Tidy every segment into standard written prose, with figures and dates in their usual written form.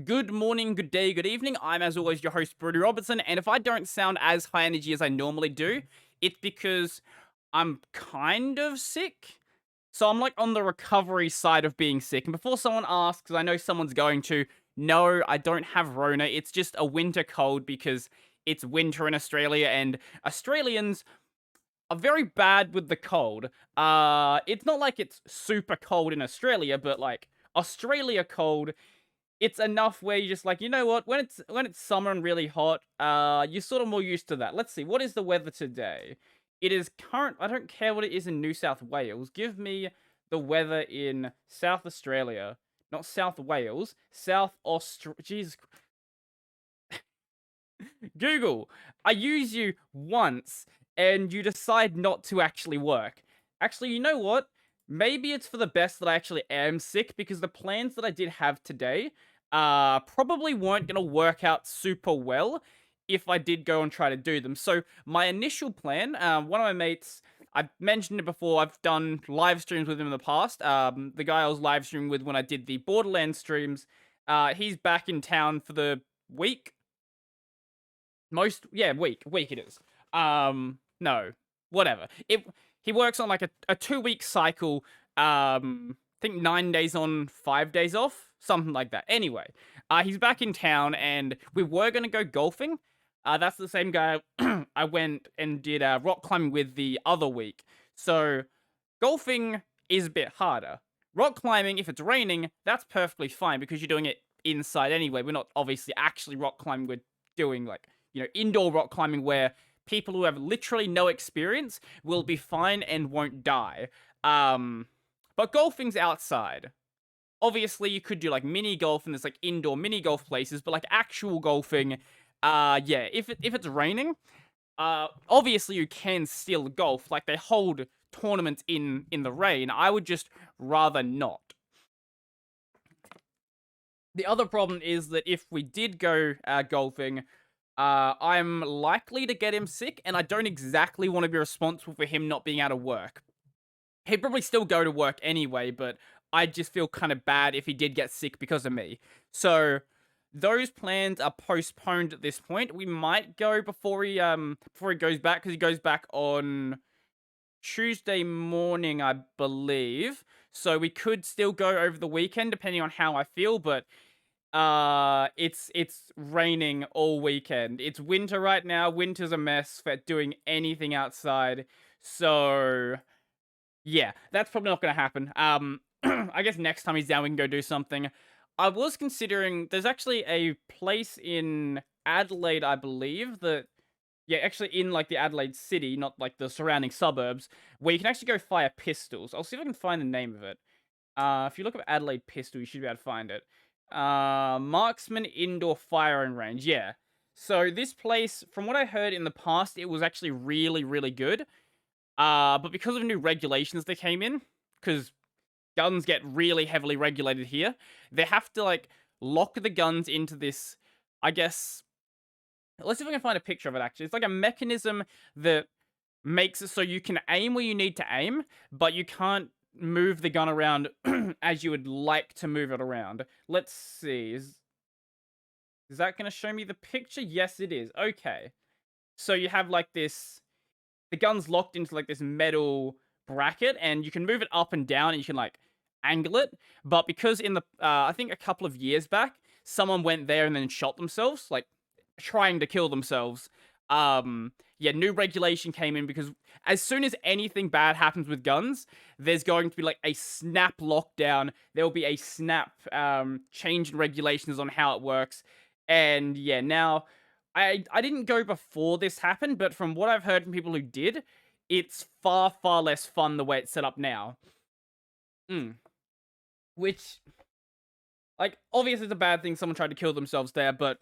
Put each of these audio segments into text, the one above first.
Good morning, good day, good evening. I'm, as always, your host, Brodie Robertson, and if I don't sound as high energy as I normally do, it's because I'm kind of sick. So I'm like on the recovery side of being sick. And before someone asks, I know someone's going to, no, I don't have Rona. It's just a winter cold because it's winter in Australia, and Australians are very bad with the cold. It's not like it's super cold in Australia, but like Australia cold, it's enough where you're just like, you know what? When it's summer and really hot, you're sort of more used to that. Let's see, what is the weather today? It is current. I don't care what it is in New South Wales. Give me the weather in South Australia, not South Wales, South Australia. Jesus, Google. I use you once, and you decide not to actually work. Actually, you know what? Maybe it's for the best that I actually am sick because the plans that I did have today probably weren't going to work out super well if I did go and try to do them. So my initial plan, one of my mates, I've mentioned it before, I've done live streams with him in the past. The guy I was live streaming with when I did the Borderlands streams, he's back in town for the week. Week it is. No, whatever. He works on like a 2 week cycle. I think 9 days on, 5 days off, something like that. Anyway, he's back in town, and we were gonna go golfing. That's the same guy I went and did rock climbing with the other week. So golfing is a bit harder. Rock climbing, if it's raining, that's perfectly fine because you're doing it inside anyway. We're not obviously actually rock climbing. We're doing like, indoor rock climbing where people who have literally no experience will be fine and won't die. But golfing's outside. Obviously, you could do like mini golf and there's like indoor mini golf places, but like actual golfing, yeah, if it's raining, obviously you can still golf. Like they hold tournaments in the rain. I would just rather not. The other problem is that if we did go golfing, I'm likely to get him sick, and I don't exactly want to be responsible for him not being able to work. He'd probably still go to work anyway, but I just feel kind of bad if he did get sick because of me. So those plans are postponed at this point. We might go before he goes back, because he goes back on Tuesday morning, I believe. So we could still go over the weekend depending on how I feel, but it's raining all weekend. It's winter right now. Winter's a mess for doing anything outside. So yeah, that's probably not gonna happen. I guess next time he's down, we can go do something. I was considering, there's actually a place in Adelaide, I believe, that, yeah, actually in like the Adelaide city, not like the surrounding suburbs, where you can actually go fire pistols. I'll see if I can find the name of it. If you look up Adelaide pistol, you should be able to find it. Marksman Indoor Firing Range, yeah. So this place, from what I heard in the past, it was actually really, really good. But because of new regulations that came in, because guns get really heavily regulated here, they have to like lock the guns into this, I guess. Let's see if I can find a picture of it actually. It's like a mechanism that makes it so you can aim where you need to aim, but you can't move the gun around as you would like to move it around. Let's see. Is that going to show me the picture? Yes, it is. Okay. So you have like this, the gun's locked into like this metal bracket, and you can move it up and down, and you can like angle it. But because in the, I think a couple of years back, someone went there and then shot themselves, like trying to kill themselves. Yeah, new regulation came in because as soon as anything bad happens with guns, there's going to be like a snap lockdown. There will be a snap change in regulations on how it works. And yeah, now I didn't go before this happened, but from what I've heard from people who did, it's far, far less fun the way it's set up now. Which, like, obviously it's a bad thing someone tried to kill themselves there, but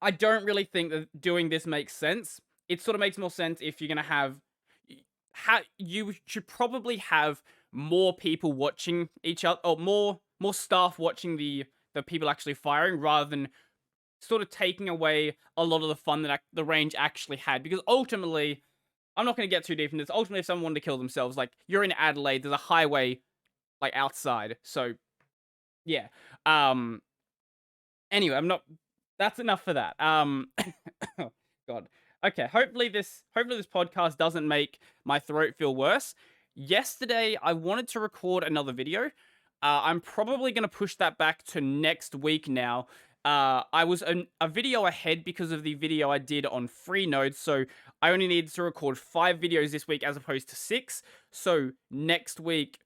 I don't really think that doing this makes sense. It sort of makes more sense if you're gonna have, you should probably have more people watching each other, or more staff watching the people actually firing, rather than sort of taking away a lot of the fun that the range actually had. Because ultimately, I'm not going to get too deep in this. Ultimately, if someone wanted to kill themselves, like, you're in Adelaide, there's a highway like outside, so yeah. Anyway, I'm not. That's enough for that. Oh, God. Okay. Hopefully this podcast doesn't make my throat feel worse. Yesterday, I wanted to record another video. I'm probably gonna push that back to next week now. I was a video ahead because of the video I did on Freenode, so I only needed to record 5 videos this week as opposed to 6. So next week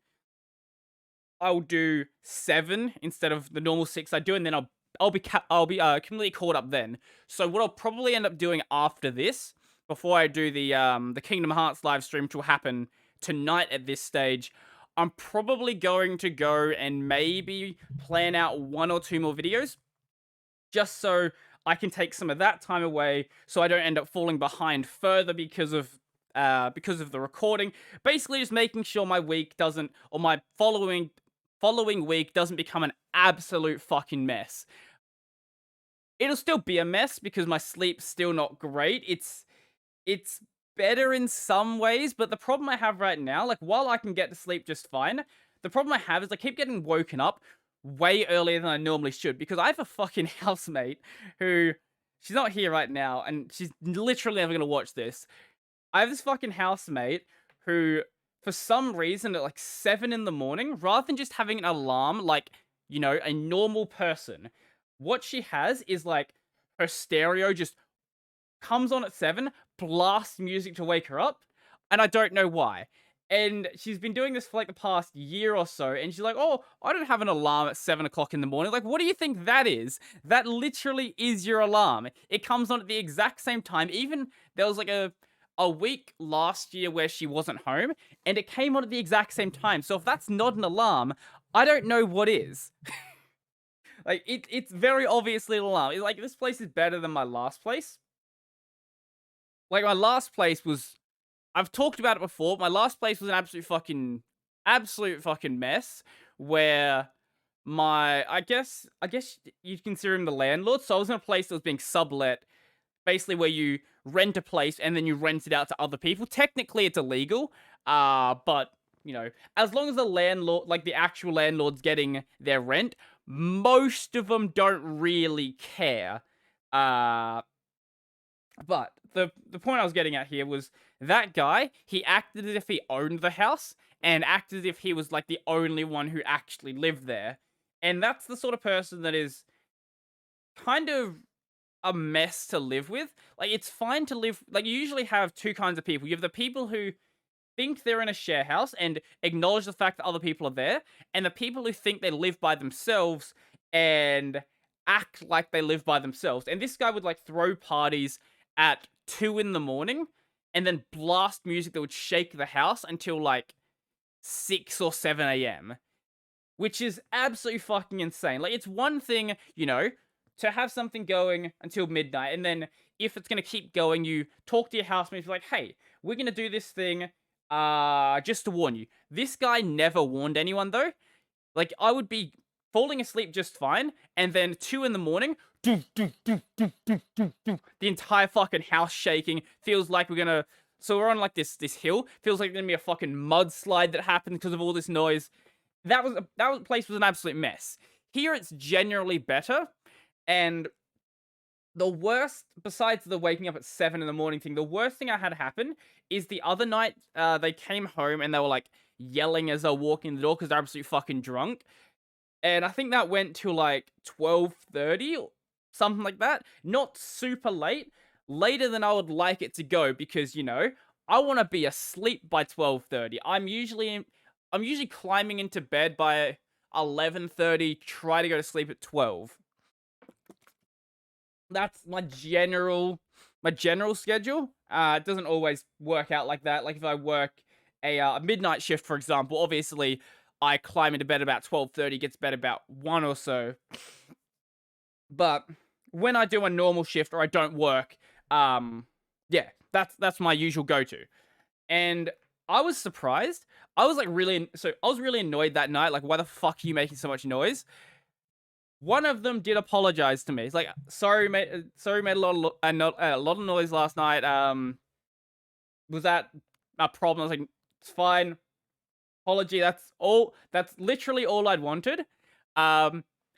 I'll do 7 instead of the normal 6 I do, and then I'll be completely caught up then. So what I'll probably end up doing after this, before I do the Kingdom Hearts live stream, which will happen tonight at this stage, I'm probably going to go and maybe plan out 1 or 2 more videos, just so I can take some of that time away, so I don't end up falling behind further because of the recording. Basically, just making sure my week doesn't, or my following week doesn't become an absolute fucking mess. It'll still be a mess because my sleep's still not great. It's better in some ways, but the problem I have right now, like, while I can get to sleep just fine, the problem I have is I keep getting woken up way earlier than I normally should, because I have a fucking housemate who, she's not here right now, and she's literally never gonna watch this. I have this fucking housemate who, for some reason, at like 7 in the morning, rather than just having an alarm like, a normal person, what she has is like her stereo just comes on at 7, blasts music to wake her up, and I don't know why. And she's been doing this for like the past year or so, and she's like, "Oh, I don't have an alarm at 7 o'clock in the morning." Like, what do you think that is? That literally is your alarm. It comes on at the exact same time. Even there was like a week last year where she wasn't home, and it came on at the exact same time. So if that's not an alarm, I don't know what is. Like, it's very obviously an alarm. Like, this place is better than my last place. Like, my last place was, I've talked about it before. My last place was an absolute fucking mess, where I guess you'd consider him the landlord. So I was in a place that was being sublet, basically where you rent a place and then you rent it out to other people. Technically, it's illegal, but as long as the landlord, like the actual landlord's getting their rent, most of them don't really care. But the point I was getting at here was that guy, he acted as if he owned the house and acted as if he was like the only one who actually lived there. And that's the sort of person that is kind of a mess to live with. Like, it's fine to live, like, you usually have two kinds of people. You have the people who think they're in a share house and acknowledge the fact that other people are there, and the people who think they live by themselves and act like they live by themselves. And this guy would like throw parties at 2 in the morning and then blast music that would shake the house until like 6 or 7 a.m., which is absolutely fucking insane. Like, it's one thing, to have something going until midnight, and then if it's gonna keep going, you talk to your housemates like, "Hey, we're gonna do this thing, just to warn you." This guy never warned anyone though. Like, I would be falling asleep just fine, and then 2 in the morning, doof, doof, doof, doof, doof, doof, doof, the entire fucking house shaking. Feels like we're gonna. So we're on like this hill. Feels like there's gonna be a fucking mudslide that happened because of all this noise. That place was an absolute mess. Here it's generally better, and the worst, besides the waking up at 7 in the morning thing, the worst thing I had happen is the other night, they came home and they were like yelling as they were walking the door because they're absolutely fucking drunk. And I think that went to like 12:30 or something like that. Not super late, later than I would like it to go, because I want to be asleep by 12:30. I'm usually climbing into bed by 11:30, try to go to sleep at 12. That's my general schedule. It doesn't always work out like that. Like, if I work a midnight shift, for example, obviously I climb into bed about 12:30, gets bed about 1 or so. But when I do a normal shift or I don't work, yeah, that's my usual go-to. And I was surprised. I was really annoyed that night. Like, why the fuck are you making so much noise? One of them did apologize to me. It's like, sorry, mate. Sorry, made a lot of noise last night. Was that a problem? I was like, it's fine. Apology. That's all. That's literally all I'd wanted.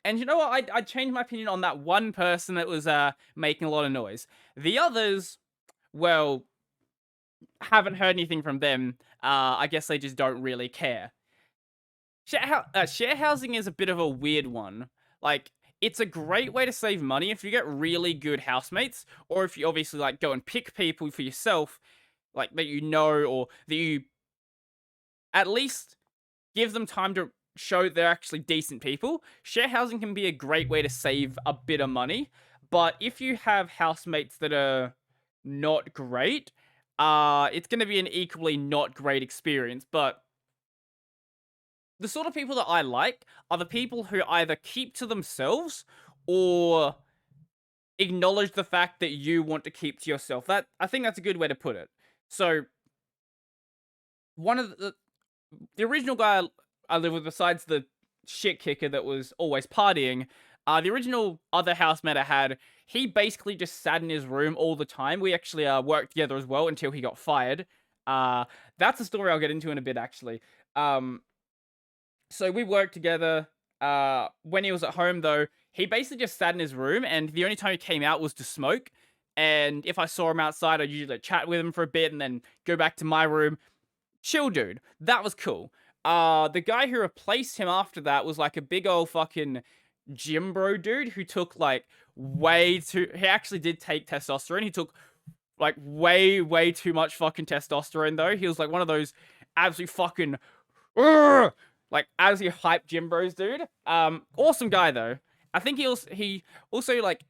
And you know what? I changed my opinion on that one person that was making a lot of noise. The others, well, haven't heard anything from them. I guess they just don't really care. Share housing is a bit of a weird one. Like, it's a great way to save money if you get really good housemates, or if you obviously like go and pick people for yourself, like that you know, or that you at least give them time to show they're actually decent people. Share housing can be a great way to save a bit of money, but if you have housemates that are not great, it's going to be an equally not great experience. But the sort of people that I like are the people who either keep to themselves or acknowledge the fact that you want to keep to yourself. That I think that's a good way to put it. So one of the original guy I live with, besides the shit kicker that was always partying, the original other housemate I had, he basically just sat in his room all the time. We actually worked together as well until he got fired. That's a story I'll get into in a bit, actually. So we worked together. When he was at home, though, he basically just sat in his room, and the only time he came out was to smoke. And if I saw him outside, I'd usually chat with him for a bit and then go back to my room. Chill dude. That was cool. The guy who replaced him after that was like a big old fucking gym bro dude who took like way too. He actually did take testosterone. He took like way too much fucking testosterone though. He was like one of those absolute fucking like absolutely hype gym bros dude. Awesome guy though. I think he also like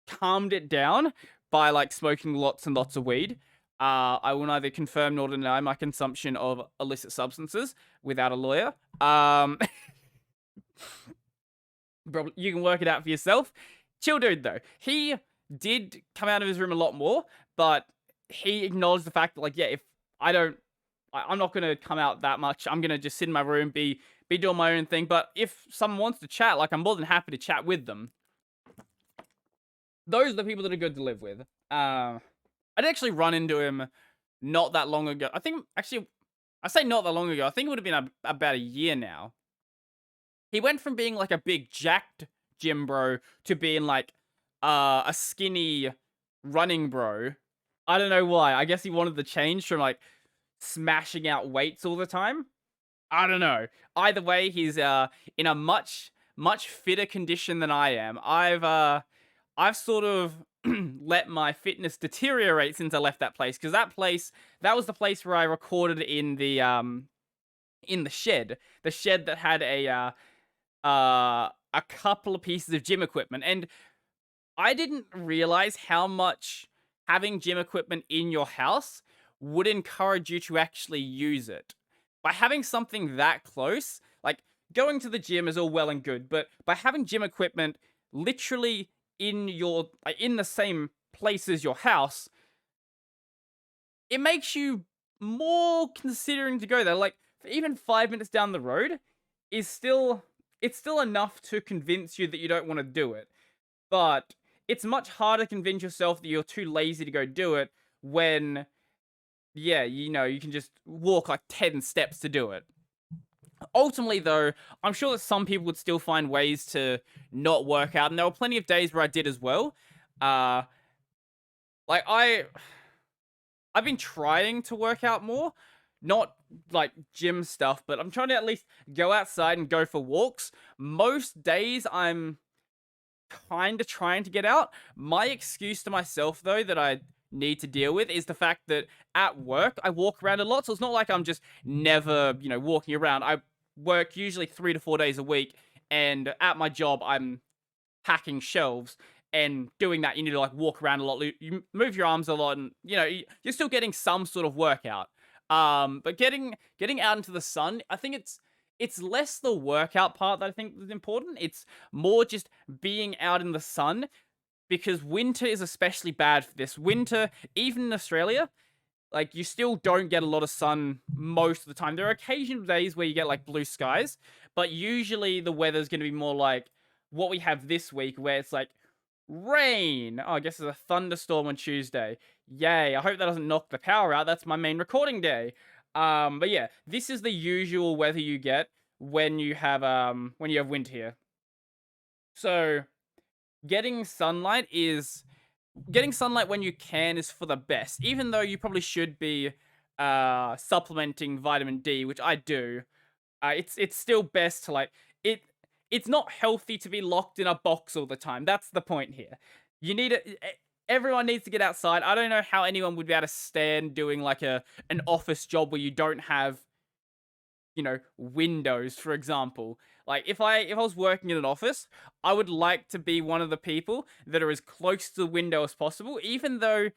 calmed it down by like smoking lots and lots of weed. I will neither confirm nor deny my consumption of illicit substances without a lawyer. You can work it out for yourself. Chill dude, though. He did come out of his room a lot more, but he acknowledged the fact that, like, yeah, if I'm not going to come out that much. I'm going to just sit in my room, be doing my own thing. But if someone wants to chat, like, I'm more than happy to chat with them. Those are the people that are good to live with. I'd actually run into him not that long ago. I think, actually, I say not that long ago. I think it would have been about a year now. He went from being like a big jacked gym bro to being like a skinny running bro. I don't know why. I guess he wanted the change from like smashing out weights all the time. I don't know. Either way, he's in a much fitter condition than I am. I've sort of let my fitness deteriorate since I left that place, because that was the place where I recorded in the shed that had a couple of pieces of gym equipment, and I didn't realize how much having gym equipment in your house would encourage you to actually use it. By having something that close, like going to the gym is all well and good, but by having gym equipment literally in the same place as your house, it makes you more considering to go there. Like, even 5 minutes down the road is still enough to convince you that you don't want to do it. But it's much harder to convince yourself that you're too lazy to go do it when, yeah, you know, you can just walk like 10 steps to do it. Ultimately, though, I'm sure that some people would still find ways to not work out, and there were plenty of days where I did as well. Like, I've been trying to work out more, not like gym stuff, but I'm trying to at least go outside and go for walks. Most days I'm kind of trying to get out. My excuse to myself, though, that I need to deal with is the fact that at work I walk around a lot, so it's not like I'm just never, walking around. I work usually 3 to 4 days a week, and at my job I'm packing shelves, and doing that you need to like walk around a lot, you move your arms a lot, and you're still getting some sort of workout. But getting out into the sun, I think it's less the workout part that I think is important. It's more just being out in the sun, because winter is especially bad for this. Winter, even in Australia, like, you still don't get a lot of sun most of the time. There are occasional days where you get like blue skies, but usually the weather's going to be more like what we have this week, where it's like rain. Oh, I guess there's a thunderstorm on Tuesday. Yay, I hope that doesn't knock the power out. That's my main recording day. But yeah, this is the usual weather you get when you have winter here. So getting sunlight when you can is for the best. Even though you probably should be supplementing vitamin D, which I do. It's still best to it. It's not healthy to be locked in a box all the time. That's the point here. You need it. Everyone needs to get outside. I don't know how anyone would be able to stand doing like an office job where you don't have, windows, for example. Like if I was working in an office, I would like to be one of the people that are as close to the window as possible, even though,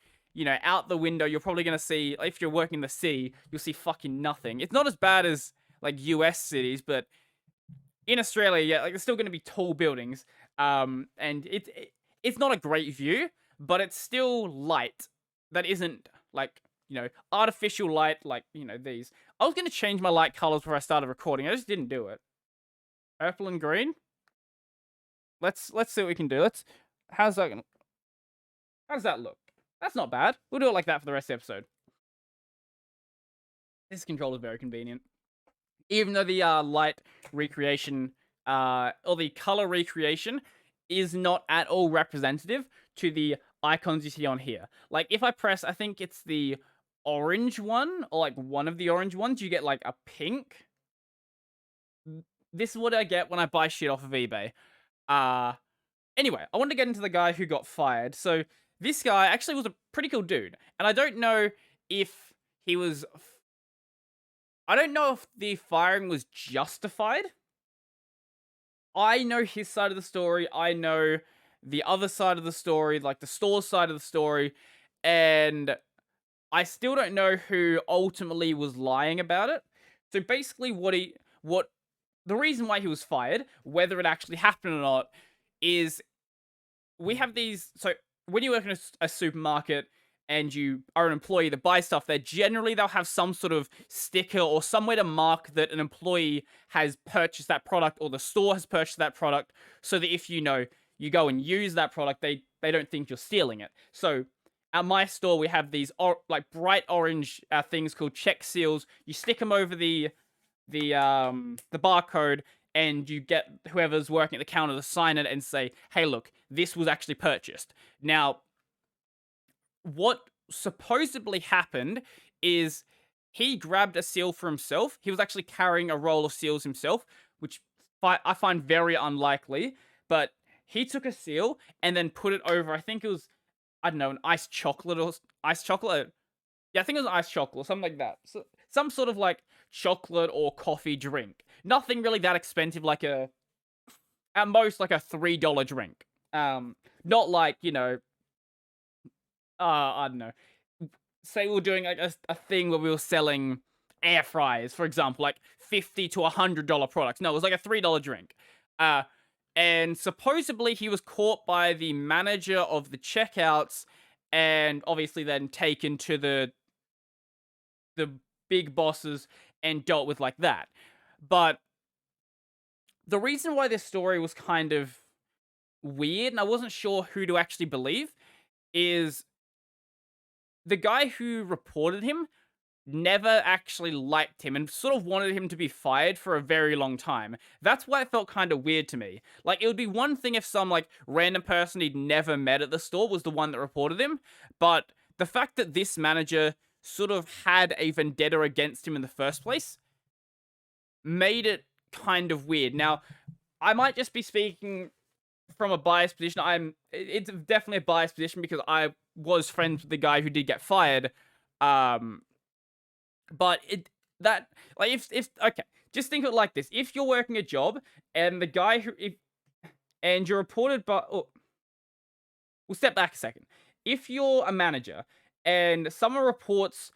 out the window you're probably going to see, if you're working in the city, you'll see fucking nothing. It's not as bad as like US cities, but in Australia, yeah, like there's still going to be tall buildings. And it's not a great view, but it's still light that isn't like, artificial light like, these. I was going to change my light colors before I started recording. I just didn't do it. Purple and green. Let's see what we can do. How's that how does that look? That's not bad. We'll do it like that for the rest of the episode. This controller is very convenient. Even though the light recreation or the color recreation is not at all representative to the icons you see on here. Like if I press, I think it's the orange one or like one of the orange ones, you get like a pink. This is what I get when I buy shit off of eBay. Anyway, I wanted to get into the guy who got fired. So this guy actually was a pretty cool dude, and I don't know if he was. I don't know if the firing was justified. I know his side of the story. I know the other side of the story, like the store side of the story, and I still don't know who ultimately was lying about it. So basically, the reason why he was fired, whether it actually happened or not, is we have these. So when you work in a supermarket and you are an employee that buys stuff there, generally they'll have some sort of sticker or somewhere to mark that an employee has purchased that product or the store has purchased that product, so that if you go and use that product, they don't think you're stealing it. So at my store, we have these like bright orange things called check seals. You stick them over the barcode, and you get whoever's working at the counter to sign it and say, hey, look, this was actually purchased. Now, what supposedly happened is he grabbed a seal for himself. He was actually carrying a roll of seals himself, which I find very unlikely. But he took a seal and then put it over, I think it was, I don't know, an iced chocolate or iced chocolate. Yeah, I think it was iced chocolate or something like that. So, some sort of like chocolate or coffee drink. Nothing really that expensive, like at most like a $3 drink. Not like, I don't know. Say we were doing like a thing where we were selling air fryers, for example, like $50 to $100 products. No, it was like a $3 drink. And supposedly he was caught by the manager of the checkouts, and obviously then taken to the big bosses and dealt with like that. But the reason why this story was kind of weird, and I wasn't sure who to actually believe, is the guy who reported him never actually liked him and sort of wanted him to be fired for a very long time. That's why it felt kind of weird to me. Like, it would be one thing if some, like, random person he'd never met at the store was the one that reported him, but the fact that this manager sort of had a vendetta against him in the first place made it kind of weird. Now, I might just be speaking from a biased position. It's definitely a biased position because I was friends with the guy who did get fired. But okay, just think of it like this: if you're working a job and the guy and you're reported by, we'll step back a second. If you're a manager and someone reports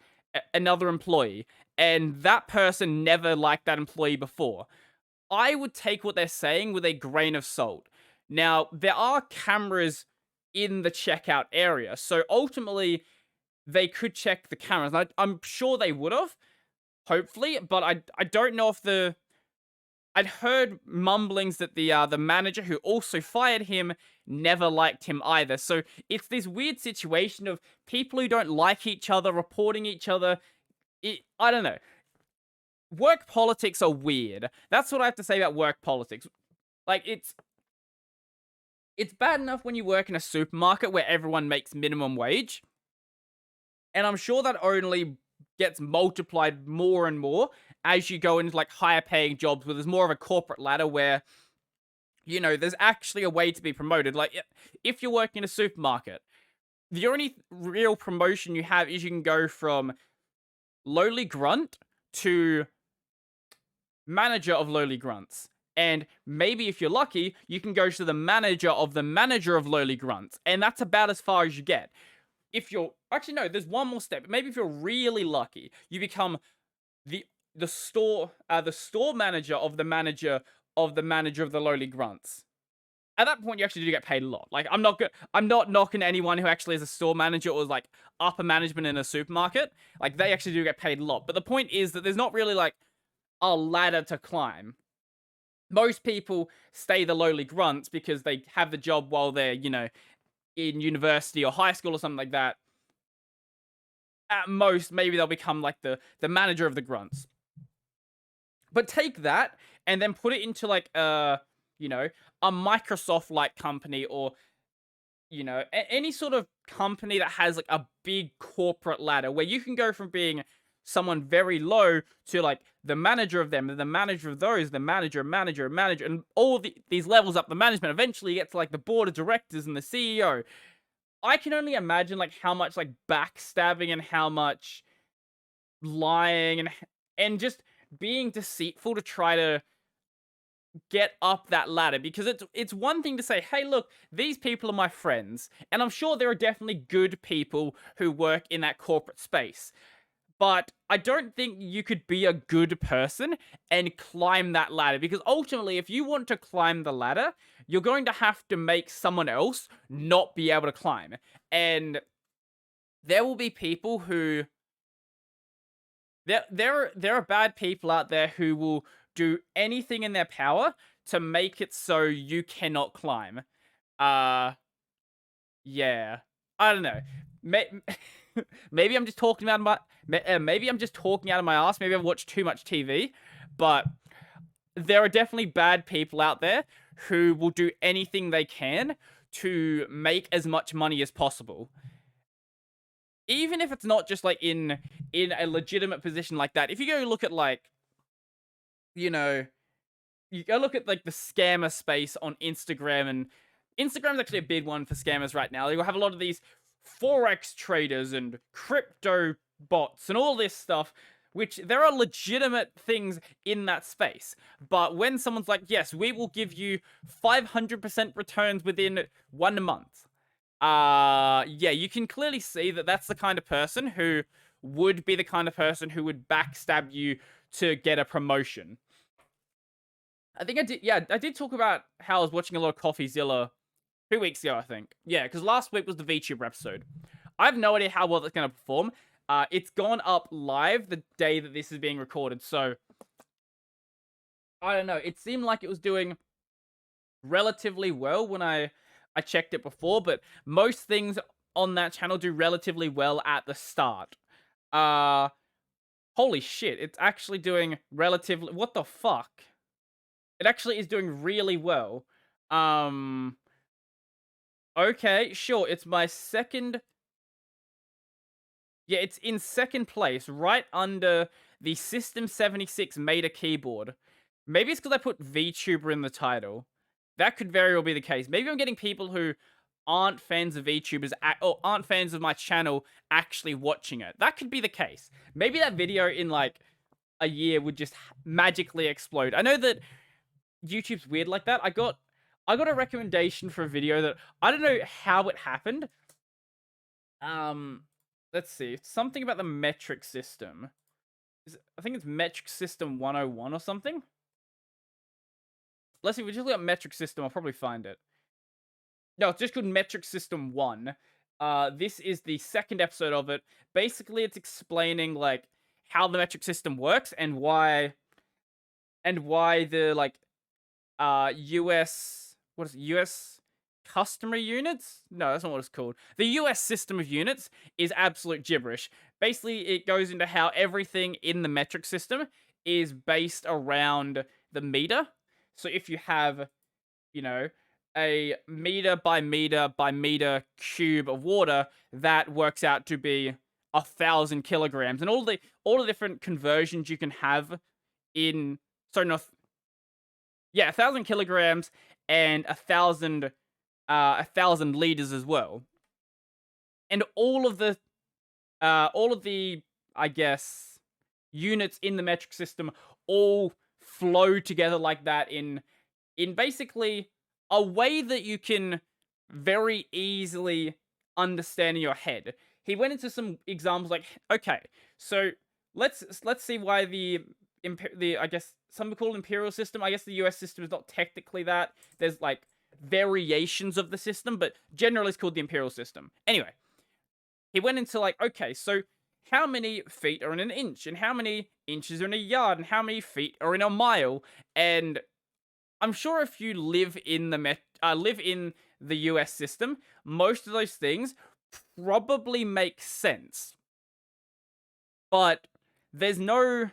another employee and that person never liked that employee before, I would take what they're saying with a grain of salt. Now, there are cameras in the checkout area, so ultimately they could check the cameras. I'm sure they would have, hopefully, but I don't know if I'd heard mumblings that the manager who also fired him never liked him either. So it's this weird situation of people who don't like each other reporting each other. I don't know. Work politics are weird. That's what I have to say about work politics. Like, it's bad enough when you work in a supermarket where everyone makes minimum wage. And I'm sure that only gets multiplied more and more as you go into like higher paying jobs where there's more of a corporate ladder where, there's actually a way to be promoted. Like if you're working in a supermarket, the only real promotion you have is you can go from lowly grunt to manager of lowly grunts. And maybe if you're lucky, you can go to the manager of lowly grunts. And that's about as far as you get. If you're actually no, there's one more step. Maybe if you're really lucky, you become the store manager of the manager of the manager of the lowly grunts. At that point, you actually do get paid a lot. Like I'm not knocking anyone who actually is a store manager or is like upper management in a supermarket. Like they actually do get paid a lot. But the point is that there's not really like a ladder to climb. Most people stay the lowly grunts because they have the job while they're, in university or high school or something like that. At most, maybe they'll become like the manager of the grunts. But take that and then put it into like a Microsoft like company or any sort of company that has like a big corporate ladder where you can go from being someone very low to like the manager of them, the manager of those, the manager, and all these levels up the management. Eventually, you get to like the board of directors and the CEO. I can only imagine like how much like backstabbing and how much lying and just being deceitful to try to get up that ladder, because it's one thing to say, hey, look, these people are my friends, and I'm sure there are definitely good people who work in that corporate space. But I don't think you could be a good person and climb that ladder, because ultimately, if you want to climb the ladder, you're going to have to make someone else not be able to climb. And there will be people who there are bad people out there who will do anything in their power to make it so you cannot climb. Yeah. I don't know. Maybe I'm just talking out of my maybe I'm just talking out of my ass. Maybe I've watched too much TV, but there are definitely bad people out there who will do anything they can to make as much money as possible. Even if it's not just like in a legitimate position like that. If you go look at like, you go look at like the scammer space on Instagram, and Instagram's actually a big one for scammers right now. You'll have a lot of these forex traders and crypto bots and all this stuff, which there are legitimate things in that space. But when someone's like, yes, we will give you 500% returns within 1 month. Yeah, you can clearly see that that's the kind of person who would be the kind of person who would backstab you to get a promotion. I think I did talk about how I was watching a lot of CoffeeZilla 2 weeks ago, I think. Yeah, because last week was the VTuber episode. I have no idea how well it's going to perform. It's gone up live the day that this is being recorded, so I don't know. It seemed like it was doing relatively well when I checked it before, but most things on that channel do relatively well at the start. Holy shit, it's actually doing relatively... What the fuck? It actually is doing really well. Okay, sure, it's my second... Yeah, it's in second place, right under the System 76 Meta keyboard. Maybe it's because I put VTuber in the title. That could very well be the case. Maybe I'm getting people who aren't fans of VTubers or aren't fans of my channel actually watching it. That could be the case. Maybe that video in like a year would just magically explode. I know that YouTube's weird like that. I got a recommendation for a video that I don't know how it happened. Let's see. Something about the metric system. I think it's metric system 101 or something. Let's see, if we just look at metric system, I'll probably find it. No, it's just called metric system 1. This is the second episode of it. Basically, it's explaining like how the metric system works and why the like US customer units? No, that's not what it's called. The US system of units is absolute gibberish. Basically, it goes into how everything in the metric system is based around the meter. So if you have, a meter by meter by meter cube of water that works out to be 1,000 kilograms, and all the different conversions you can have in sorry no yeah 1,000 kilograms and 1,000 liters as well, and all of the I guess units in the metric system all flow together like that in basically a way that you can very easily understand in your head. He went into some examples like, okay, so let's see why the I guess some call it imperial system. I guess the US system is not technically that. There's like variations of the system, but generally it's called the imperial system. Anyway, he went into like, okay, so how many feet are in an inch, and how many inches are in a yard, and how many feet are in a mile, and I'm sure if you live in the US system, most of those things probably make sense. But there's no,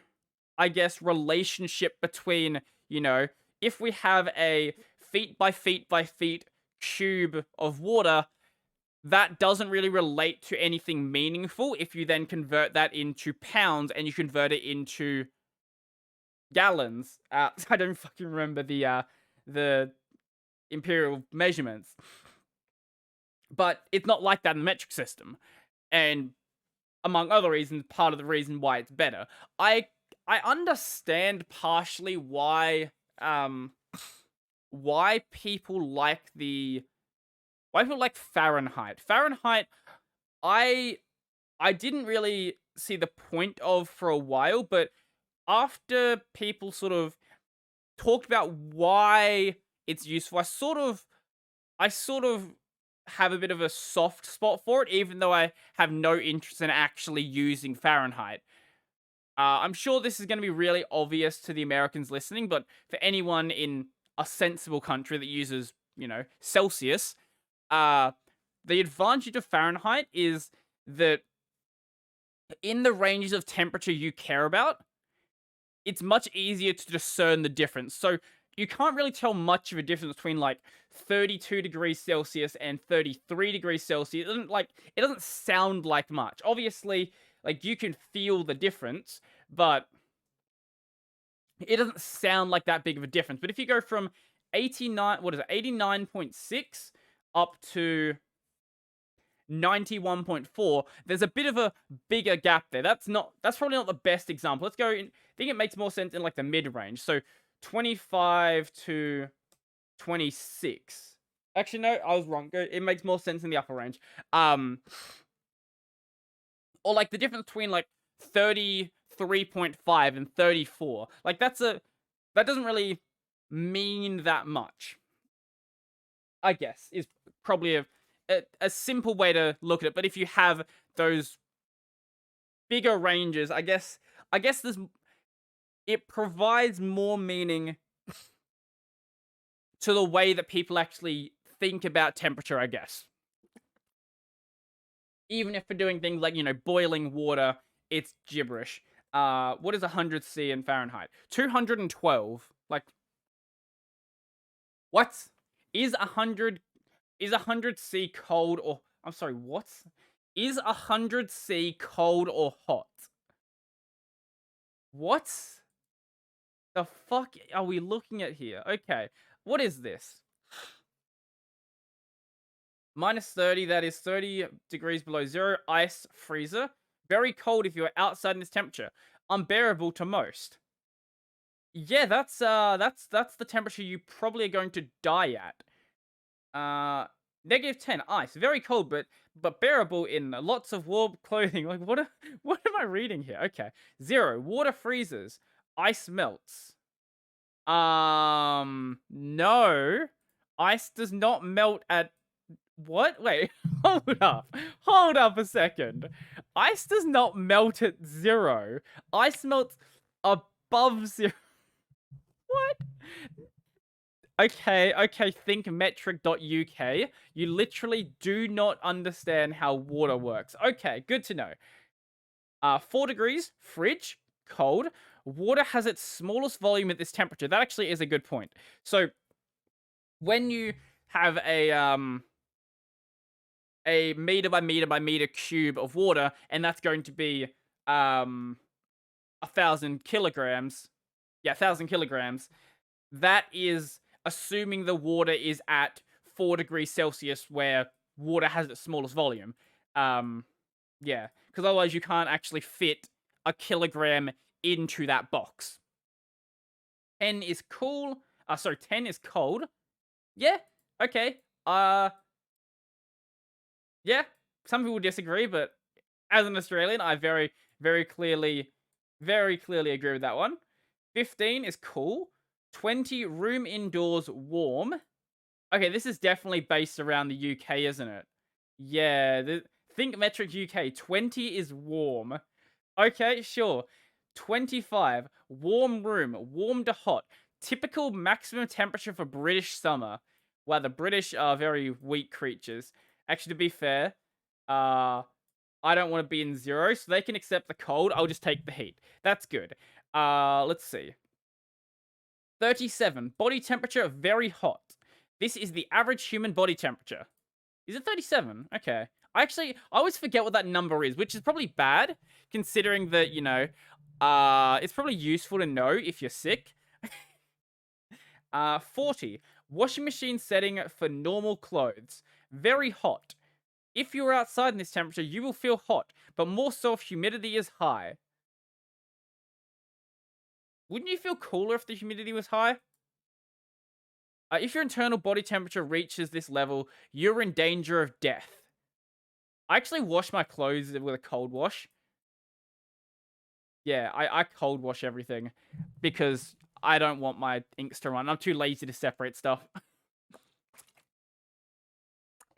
I guess, relationship between, if we have a feet by feet by feet cube of water, that doesn't really relate to anything meaningful if you then convert that into pounds and you convert it into gallons. I don't fucking remember the imperial measurements, but it's not like that in the metric system, and among other reasons, part of the reason why it's better. I understand partially why people like Fahrenheit. Fahrenheit, I didn't really see the point of for a while, but after people sort of talked about why it's useful, I sort of have a bit of a soft spot for it, even though I have no interest in actually using Fahrenheit. I'm sure this is going to be really obvious to the Americans listening, but for anyone in a sensible country that uses, Celsius, the advantage of Fahrenheit is that in the ranges of temperature you care about, it's much easier to discern the difference. So you can't really tell much of a difference between like 32 degrees Celsius and 33 degrees Celsius. It doesn't sound like much. Obviously, like you can feel the difference, but it doesn't sound like that big of a difference. But if you go from 89.6 up to 91.4, there's a bit of a bigger gap there. That's probably not the best example. Let's go in, I think it makes more sense in like the mid range. So 25 to 26. Actually, no, I was wrong. It makes more sense in the upper range. Or like the difference between like 33.5 and 34. Like that doesn't really mean that much, I guess, is probably a simple way to look at it. But if you have those bigger ranges, I guess it provides more meaning to the way that people actually think about temperature, I guess. Even if we're doing things like, boiling water, it's gibberish. What is 100 C in Fahrenheit? 212. Like, what? Is 100 C cold or... I'm sorry, what? Is 100 C cold or hot? What the fuck are we looking at here? Okay, what is this? Minus 30, that is 30 degrees below zero, ice freezer. Very cold if you're outside in this temperature. Unbearable to most. Yeah, that's the temperature you probably are going to die at. -10, ice. Very cold, but bearable in lots of warm clothing. Like, what am I reading here? Okay. 0, water freezes. Ice melts. No. Ice does not melt at... What? Wait, hold up. Hold up a second. Ice does not melt at 0. Ice melts above 0. What? Okay, think metric.uk. You literally do not understand how water works. Okay, good to know. 4 degrees, fridge, cold. Water has its smallest volume at this temperature. That actually is a good point. So, when you have a meter by meter by meter cube of water, and that's going to be 1,000 kilograms. Yeah, 1,000 kilograms. That is assuming the water is at 4 degrees Celsius, where water has its smallest volume. Yeah, because otherwise you can't actually fit a kilogram into that box. 10 is cool. Sorry, 10 is cold. Yeah, okay. Yeah, some people disagree, but as an Australian, I very clearly agree with that one. 15 is cool. 20, room indoors warm. Okay, this is definitely based around the UK, isn't it? Yeah, think metric UK. 20 is warm. Okay, sure. 25, warm room, warm to hot. Typical maximum temperature for British summer. Wow, the British are very weak creatures. Actually, to be fair, I don't want to be in zero, so they can accept the cold. I'll just take the heat. That's good. Let's see. 37, body temperature, very hot. This is the average human body temperature. Is it 37? Okay. I always forget what that number is, which is probably bad, considering that, it's probably useful to know if you're sick. 40, washing machine setting for normal clothes. Very hot. If you're outside in this temperature, you will feel hot, but more so if humidity is high. Wouldn't you feel cooler if the humidity was high? If your internal body temperature reaches this level, you're in danger of death. I actually wash my clothes with a cold wash. Yeah, I cold wash everything because I don't want my inks to run. I'm too lazy to separate stuff.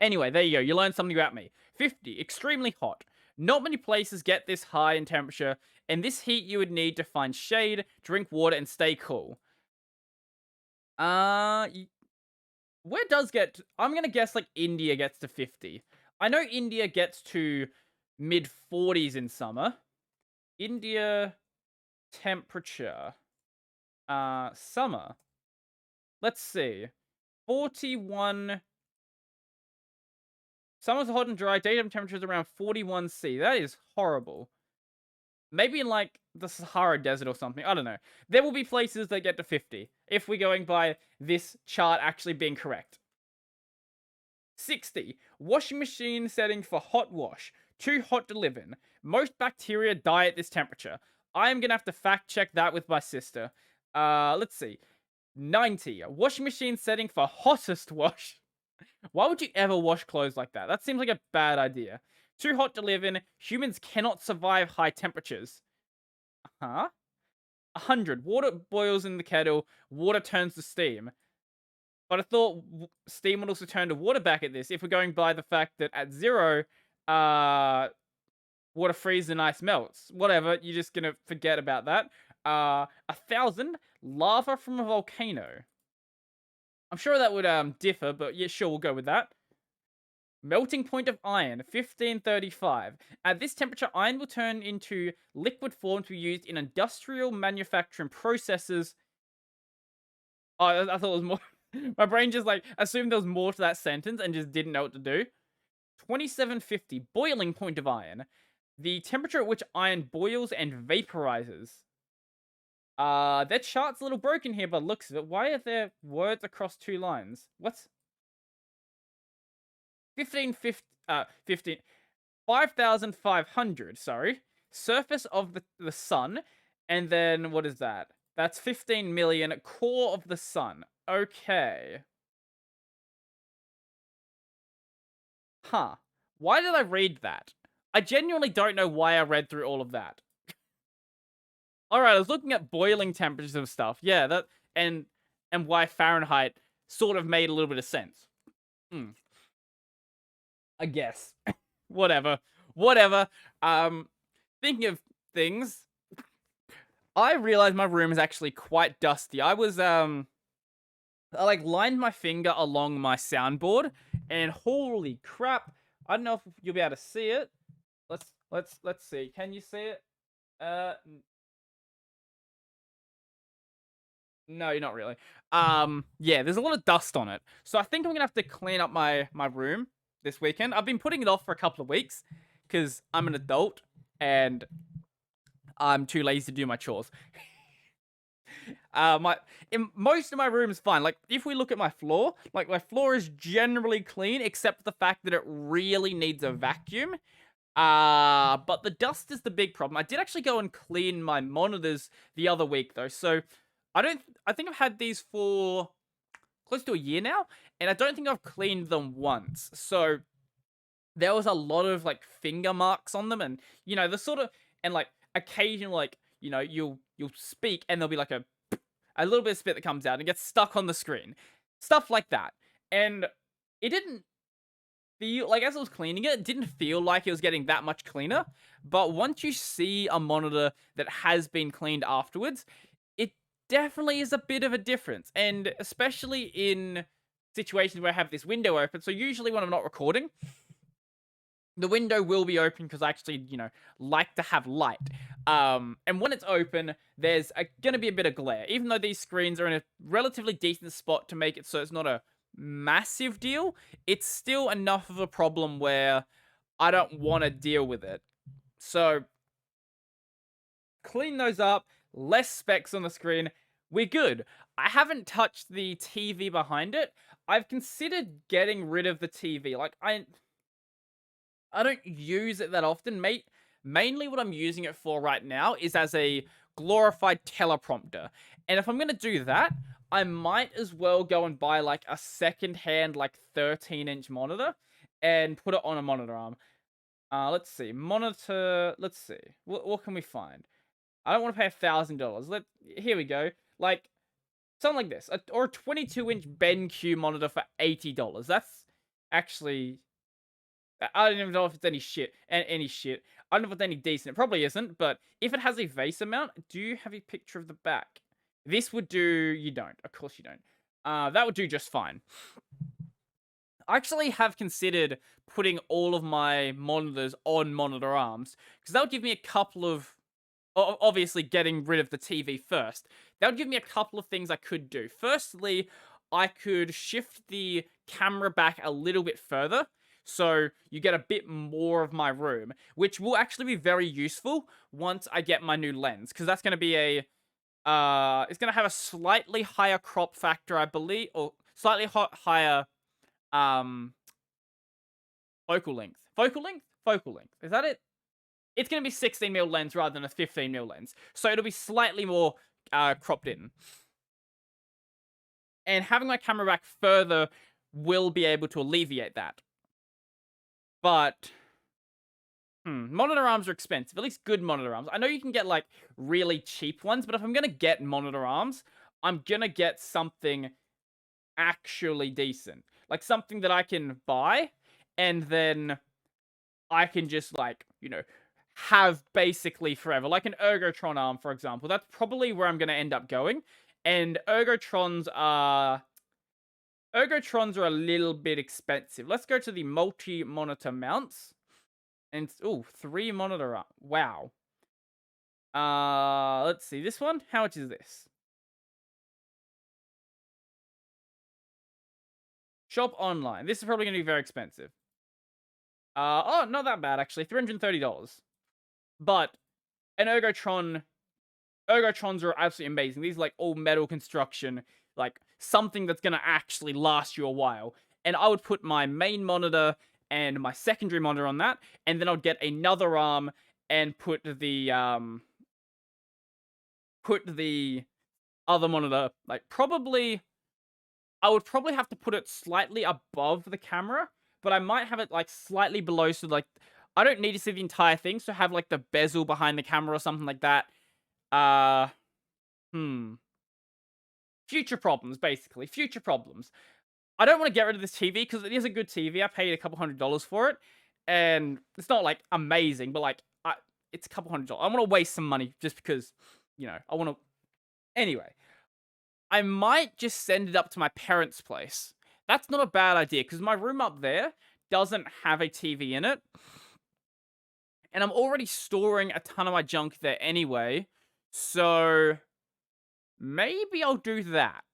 Anyway, there you go. You learned something about me. 50, extremely hot. Not many places get this high in temperature, and this heat you would need to find shade, drink water, and stay cool. Where does get... I'm gonna guess, like, India gets to 50. I know India gets to mid-40s in summer. India temperature. Summer. Let's see. 41... Summer's hot and dry. Daytime temperature is around 41°C. That is horrible. Maybe in, like, the Sahara Desert or something. I don't know. There will be places that get to 50, if we're going by this chart actually being correct. 60. Washing machine setting for hot wash. Too hot to live in. Most bacteria die at this temperature. I am going to have to fact check that with my sister. Let's see. 90. Washing machine setting for hottest wash. Why would you ever wash clothes like that? That seems like a bad idea. Too hot to live in. Humans cannot survive high temperatures. Huh? 100. Water boils in the kettle. Water turns to steam. But I thought steam would also turn to water back at this if we're going by the fact that at 0, water freezes and ice melts. Whatever, you're just gonna forget about that. 1,000. Lava from a volcano. I'm sure that would differ, but yeah, sure, we'll go with that. Melting point of iron, 1535. At this temperature, iron will turn into liquid form to be used in industrial manufacturing processes. Oh, I thought it was more... My brain just, like, assumed there was more to that sentence and just didn't know what to do. 2750, boiling point of iron. The temperature at which iron boils and vaporizes. That chart's a little broken here, but looks of it. Why are there words across 2 lines? What's 5,500, sorry. Surface of the sun, and then what is that? That's 15 million. Core of the sun. Okay. Huh. Why did I read that? I genuinely don't know why I read through all of that. Alright, I was looking at boiling temperatures of stuff. Yeah, that and why Fahrenheit sort of made a little bit of sense. I guess. Whatever. Thinking of things, I realized my room is actually quite dusty. I was I like lined my finger along my soundboard, and holy crap! I don't know if you'll be able to see it. Let's see. Can you see it? No, not really. Yeah, there's a lot of dust on it. So I think I'm gonna have to clean up my room this weekend. I've been putting it off for a couple of weeks because I'm an adult and I'm too lazy to do my chores. My in most of my room is fine. Like if we look at my floor, like my floor is generally clean except for the fact that it really needs a vacuum. But the dust is the big problem. I did actually go and clean my monitors the other week though. So I think I've had these for close to a year now, and I don't think I've cleaned them once. So there was a lot of like finger marks on them, and the sort of and like occasionally like you'll speak and there'll be like a little bit of spit that comes out and gets stuck on the screen, stuff like that, and it didn't feel like as I was cleaning it, it didn't feel like it was getting that much cleaner. But once you see a monitor that has been cleaned afterwards, it definitely is a bit of a difference, and especially in situations where I have this window open. So usually when I'm not recording, the window will be open because I actually, like to have light. And when it's open, there's going to be a bit of glare. Even though these screens are in a relatively decent spot to make it so it's not a massive deal, it's still enough of a problem where I don't want to deal with it. So, clean those up, less specs on the screen, we're good. I haven't touched the TV behind it. I've considered getting rid of the TV. Like, I don't use it that often, mate. Mainly what I'm using it for right now is as a glorified teleprompter. And if I'm going to do that, I might as well go and buy like a second-hand like 13-inch monitor and put it on a monitor arm. Let's see. Monitor, let's see. What can we find? I don't want to pay $1,000. Here we go. Like something like this, or a 22-inch BenQ monitor for $80. That's actually I don't even know if it's any shit. Any shit. I don't know if it's any decent. It probably isn't, but if it has a vase amount, do you have a picture of the back? This would do. You don't. Of course you don't. That would do just fine. I actually have considered putting all of my monitors on monitor arms because that would give me a couple of. Obviously, getting rid of the TV first. That would give me a couple of things I could do. Firstly, I could shift the camera back a little bit further so you get a bit more of my room, which will actually be very useful once I get my new lens, because that's going to be it's going to have a slightly higher crop factor, I believe, or slightly higher, um, focal length. Focal length? Focal length. Is that it? It's going to be 16mm lens rather than a 15mm lens, so it'll be slightly more, cropped in. And having my camera back further will be able to alleviate that. But, monitor arms are expensive. At least good monitor arms. I know you can get, like, really cheap ones, but if I'm gonna get monitor arms, I'm gonna get something actually decent. Like, something that I can buy, and then I can just, like, have basically forever. Like an Ergotron arm, for example. That's probably where I'm gonna end up going. And Ergotrons are a little bit expensive. Let's go to the multi-monitor mounts. And, 3 monitor. Wow. Let's see. This one? How much is this? Shop online. This is probably going to be very expensive. Oh, not that bad, actually. $330. But an Ergotrons are absolutely amazing. These are like all metal construction, like something that's going to actually last you a while. And I would put my main monitor and my secondary monitor on that, and then I'd get another arm and put the other monitor, like I would probably have to put it slightly above the camera, but I might have it like slightly below, so like I don't need to see the entire thing, so have like the bezel behind the camera or something like that. Future problems, basically. Future problems. I don't want to get rid of this TV because it is a good TV. I paid a couple $100s for it, and it's not like amazing, but like it's a couple $100. I want to waste some money just because, I want to. Anyway, I might just send it up to my parents' place. That's not a bad idea because my room up there doesn't have a TV in it, and I'm already storing a ton of my junk there anyway. So maybe I'll do that.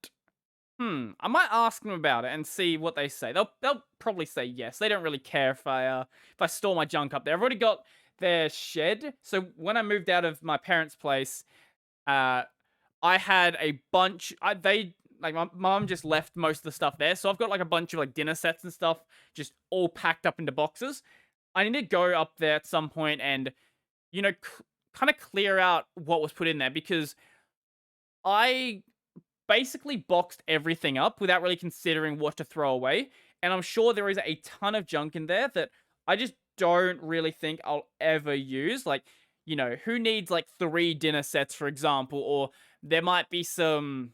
I might ask them about it and see what they say. They'll probably say yes. They don't really care if I store my junk up there. I've already got their shed. So when I moved out of my parents' place, uh, I had a bunch. They like my mom just left most of the stuff there, so I've got like a bunch of like dinner sets and stuff just all packed up into boxes. I need to go up there at some point and kind of clear out what was put in there because I basically boxed everything up without really considering what to throw away. And I'm sure there is a ton of junk in there that I just don't really think I'll ever use. Like, who needs like 3 dinner sets, for example? Or there might be some.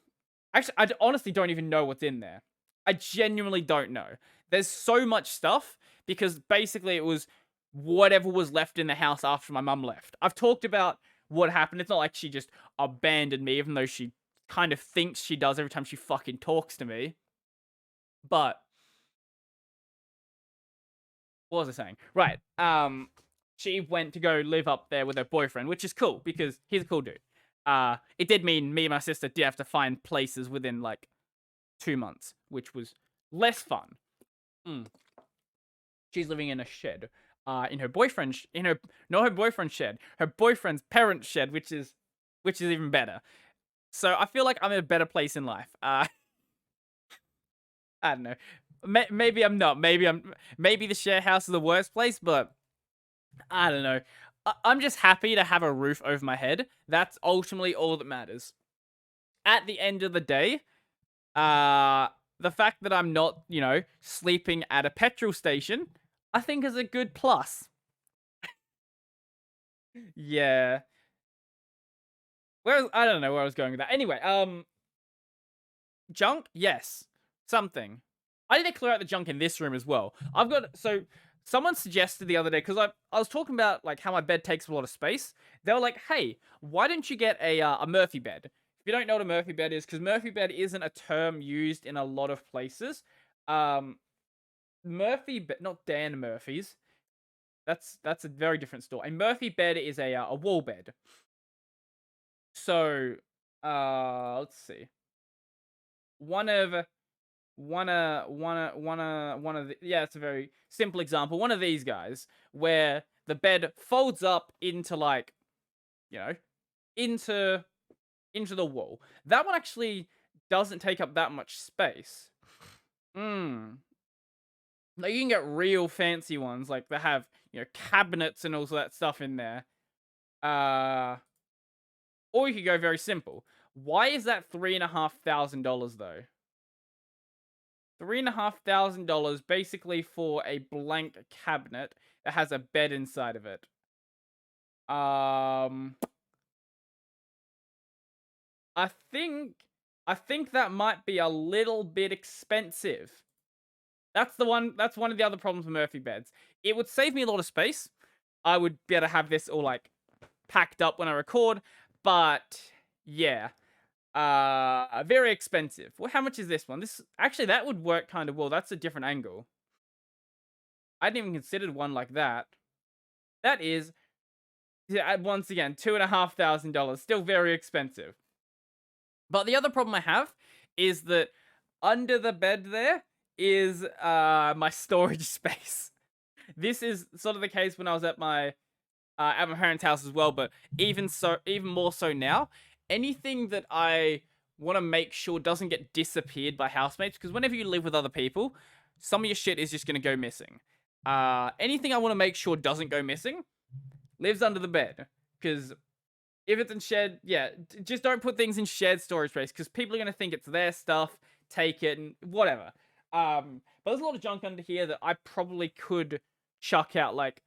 Actually, I honestly don't even know what's in there. I genuinely don't know. There's so much stuff because basically it was whatever was left in the house after my mum left. I've talked about what happened. It's not like she just abandoned me, even though she kind of thinks she does every time she fucking talks to me. But what was I saying? Right. She went to go live up there with her boyfriend, which is cool because he's a cool dude. It did mean me and my sister did have to find places within like 2 months, which was less fun. She's living in a shed. In her boyfriend's not her boyfriend's shed, her boyfriend's parents' shed, which is even better. So I feel like I'm in a better place in life. I don't know. Maybe I'm not. Maybe the share house is the worst place, but I don't know. I'm just happy to have a roof over my head. That's ultimately all that matters. At the end of the day, the fact that I'm not, sleeping at a petrol station, I think is a good plus. Yeah. I don't know where I was going with that. Anyway, junk? Yes. Something. I need to clear out the junk in this room as well. Someone suggested the other day, because I was talking about like how my bed takes a lot of space. They were like, hey, why don't you get a Murphy bed? If you don't know what a Murphy bed is, because Murphy bed isn't a term used in a lot of places. Murphy bed, not Dan Murphy's. That's a very different store. A Murphy bed is a wall bed. So, let's see. It's a very simple example. One of these guys where the bed folds up into like, into the wall. That one actually doesn't take up that much space. Like you can get real fancy ones like that have, cabinets and all that stuff in there. Or you could go very simple. Why is that $3,500 though? $3,500 basically for a blank cabinet that has a bed inside of it. I think that might be a little bit expensive. That's one of the other problems with Murphy beds. It would save me a lot of space. I would be able to have this all like packed up when I record, but yeah. Very expensive. Well, how much is this one? That would work kind of well. That's a different angle. I hadn't even considered one like that. That is, once again, $2,500. Still very expensive. But the other problem I have is that under the bed there is my storage space. This is sort of the case when I was at my parents' house as well, but even more so now. Anything that I want to make sure doesn't get disappeared by housemates, because whenever you live with other people, some of your shit is just going to go missing. Anything I want to make sure doesn't go missing lives under the bed, because if it's in shed, just don't put things in shared storage space, because people are going to think it's their stuff, take it, and whatever. But there's a lot of junk under here that I probably could chuck out, like,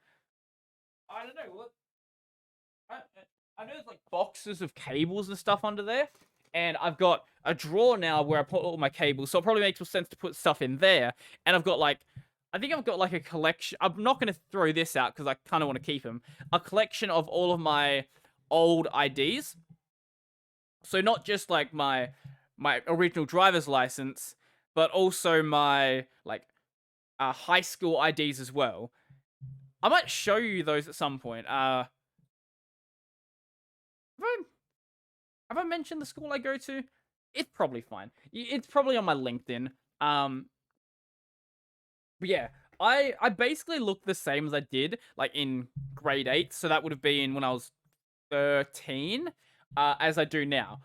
I don't know, what? I know there's like boxes of cables and stuff under there, and I've got a drawer now where I put all my cables, so it probably makes more sense to put stuff in there. And I think I've got like a collection. I'm not going to throw this out because I kind of want to keep them. A collection of all of my old IDs. So not just like my original driver's license, but also my like high school IDs as well. I might show you those at some point. Have I mentioned the school I go to? It's probably fine. It's probably on my LinkedIn. Um, but yeah, I basically look the same as I did like in grade 8, so that would have been when I was 13, as I do now,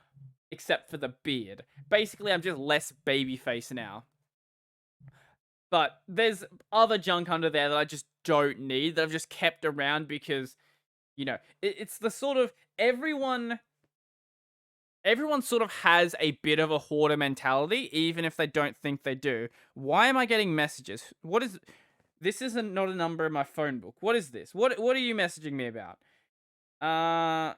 except for the beard. Basically, I'm just less baby face now. But there's other junk under there that I just don't need, that I've just kept around because, it's the sort of everyone sort of has a bit of a hoarder mentality, even if they don't think they do. Why am I getting messages? What is this? Isn't not a number in my phone book. What is this? What are you messaging me about? Uh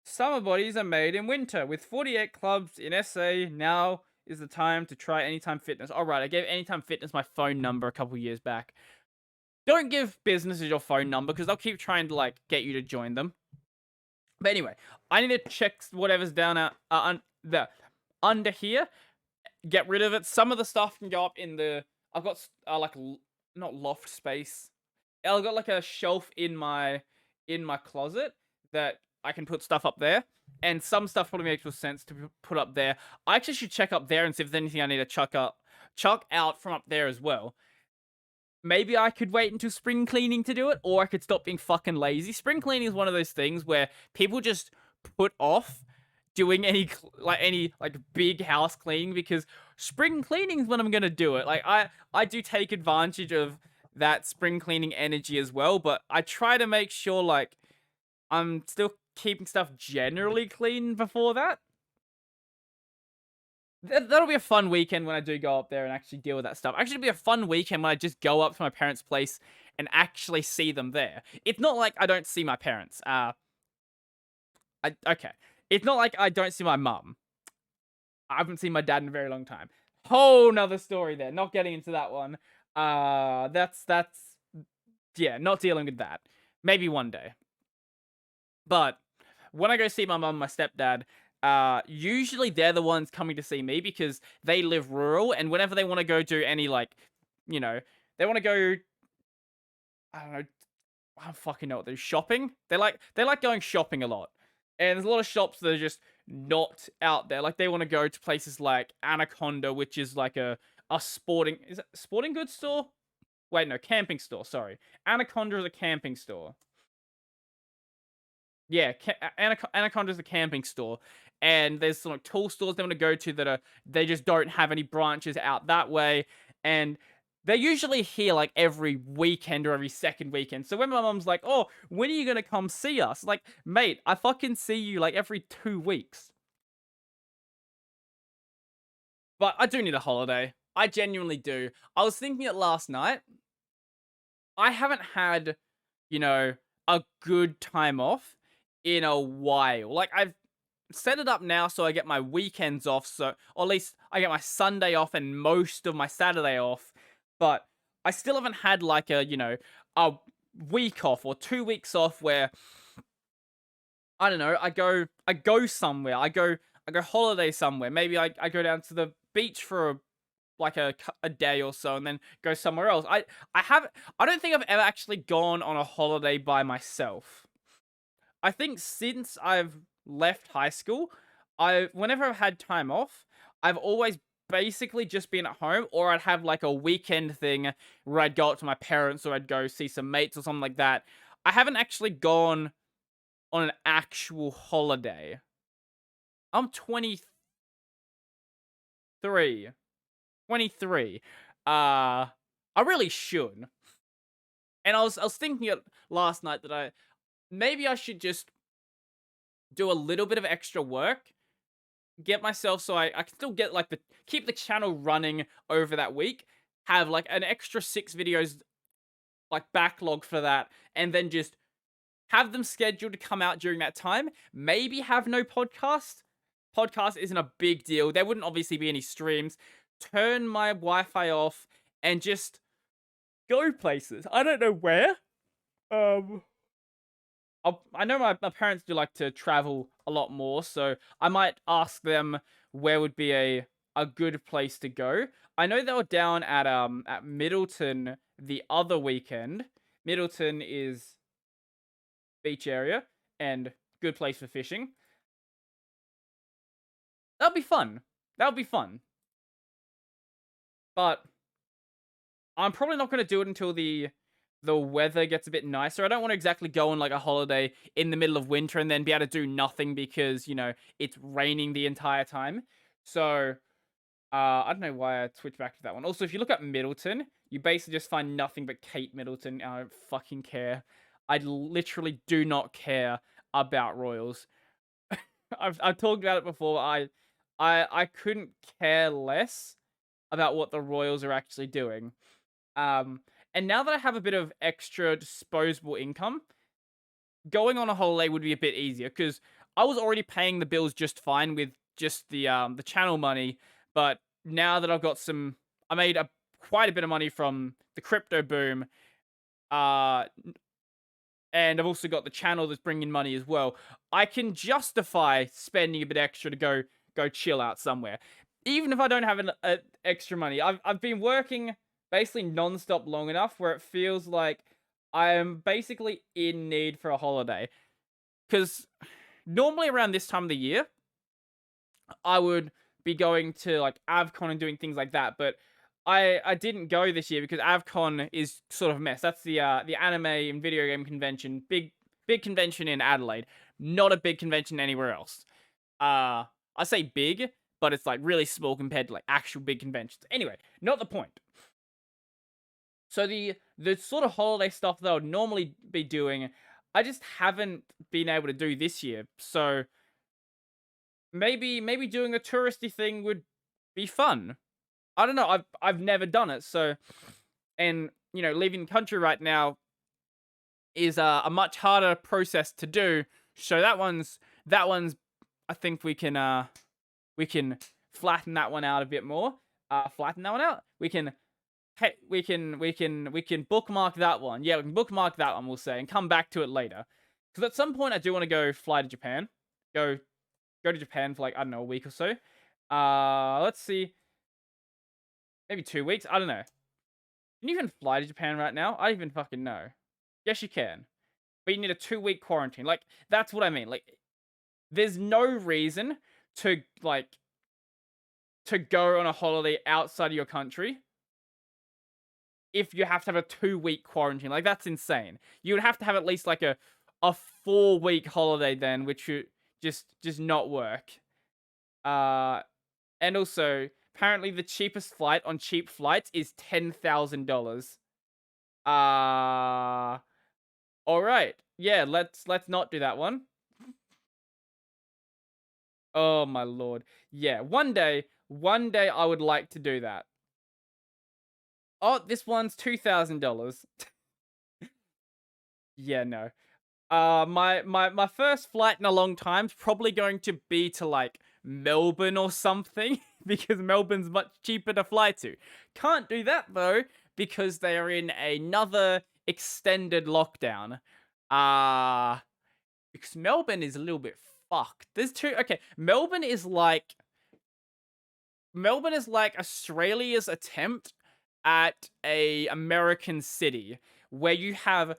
Summer bodies are made in winter. With 48 clubs in SA, now is the time to try Anytime Fitness. Alright, I gave Anytime Fitness my phone number a couple years back. Don't give businesses your phone number because they'll keep trying to like get you to join them. But anyway, I need to check whatever's down under here. Get rid of it. Some of the stuff can go up in the. I've got not loft space. I've got like a shelf in my closet that I can put stuff up there, and some stuff probably makes more sense to put up there. I actually should check up there and see if there's anything I need to chuck out from up there as well. Maybe I could wait until spring cleaning to do it, or I could stop being fucking lazy. Spring cleaning is one of those things where people just put off doing any big house cleaning because spring cleaning is when I'm gonna do it. Like I do take advantage of that spring cleaning energy as well, but I try to make sure like I'm still keeping stuff generally clean before that. That'll be a fun weekend when I do go up there and actually deal with that stuff. Actually, it'll be a fun weekend when I just go up to my parents' place and actually see them there. It's not like I don't see my parents. Okay. It's not like I don't see my mum. I haven't seen my dad in a very long time. Whole nother story there. Not getting into that one. That's yeah, not dealing with that. Maybe one day. But when I go see my mum and my stepdad, usually they're the ones coming to see me because they live rural, and whenever they want to go do any you know, they want to go, I don't know, I don't fucking know what they're shopping. They like going shopping a lot, and there's a lot of shops that are just not out there. Like they want to go to places like Anaconda, which is like a sporting goods store? Wait, no, camping store. Sorry, Anaconda is a camping store. Yeah, Anaconda's a camping store, and there's some like tool stores they want to go to that they just don't have any branches out that way, and they're usually here like every weekend or every second weekend. So when my mom's like, "Oh, when are you gonna come see us?" Like, mate, I fucking see you like every 2 weeks. But I do need a holiday. I genuinely do. I was thinking it last night. I haven't had, you know, a good time off in a while. Like I've set it up now so I get my weekends off, so or at least I get my Sunday off and most of my Saturday off. But I still haven't had like a week off or 2 weeks off where I don't know, I go somewhere. I go holiday somewhere. Maybe I go down to the beach for a day or so and then go somewhere else. I don't think I've ever actually gone on a holiday by myself. I think since I've left high school, whenever I've had time off, I've always basically just been at home, or I'd have like a weekend thing where I'd go up to my parents or I'd go see some mates or something like that. I haven't actually gone on an actual holiday. I'm 23. 23. I really should. And I was thinking it last night that maybe I should just do a little bit of extra work, get myself so I can still get keep the channel running over that week, have like an extra 6 videos like backlog for that, and then just have them scheduled to come out during that time. Maybe have no podcast. Podcast isn't a big deal. There wouldn't obviously be any streams. Turn my Wi-Fi off and just go places. I don't know where. Um, I know my parents do like to travel a lot more, so I might ask them where would be a good place to go. I know they were down at Middleton the other weekend. Middleton is beach area and good place for fishing. That'll be fun. That'll be fun. But I'm probably not going to do it until the weather gets a bit nicer. I don't want to exactly go on like a holiday in the middle of winter and then be able to do nothing because, it's raining the entire time. So, I don't know why I switched back to that one. Also, if you look at Middleton, you basically just find nothing but Kate Middleton. I don't fucking care. I literally do not care about Royals. I've talked about it before. I couldn't care less about what the Royals are actually doing. And now that I have a bit of extra disposable income, going on a holiday would be a bit easier because I was already paying the bills just fine with just the channel money, but now that I've got I made quite a bit of money from the crypto boom, uh, and I've also got the channel that's bringing money as well. I can justify spending a bit extra to go chill out somewhere, even if I don't have extra money. I've been working basically non-stop long enough where it feels like I am basically in need for a holiday. Because normally around this time of the year, I would be going to like AvCon and doing things like that, but I didn't go this year because AvCon is sort of a mess. That's the anime and video game convention, big convention in Adelaide, not a big convention anywhere else. I say big, but it's like really small compared to like actual big conventions. Anyway, not the point. So the sort of holiday stuff that I would normally be doing, I just haven't been able to do this year. So maybe doing a touristy thing would be fun. I don't know. I've never done it. So, and leaving the country right now is a much harder process to do. So that one's I think we can flatten that one out a bit more. Flatten that one out. We can bookmark that one. Yeah, we can bookmark that one, we'll say, and come back to it later. Because at some point I do want to fly to Japan. Go to Japan for like, I don't know, a week or so. Let's see. Maybe 2 weeks? I don't know. Can you even fly to Japan right now? I don't even fucking know. Yes, you can. But you need a 2-week quarantine. Like, that's what I mean. Like, there's no reason to go on a holiday outside of your country if you have to have a 2-week quarantine. Like, that's insane. You would have to have at least like a 4-week holiday then, which would just not work. And also, apparently the cheapest flight on cheap flights is $10,000. All right. Yeah, let's not do that one. Oh my lord. Yeah, one day I would like to do that. Oh, this one's $2,000. Yeah, no. My first flight in a long time's probably going to be to like Melbourne or something because Melbourne's much cheaper to fly to. Can't do that though because they are in another extended lockdown. Because Melbourne is a little bit fucked. There's two. Okay, Melbourne is like Australia's attempt at a American city where you have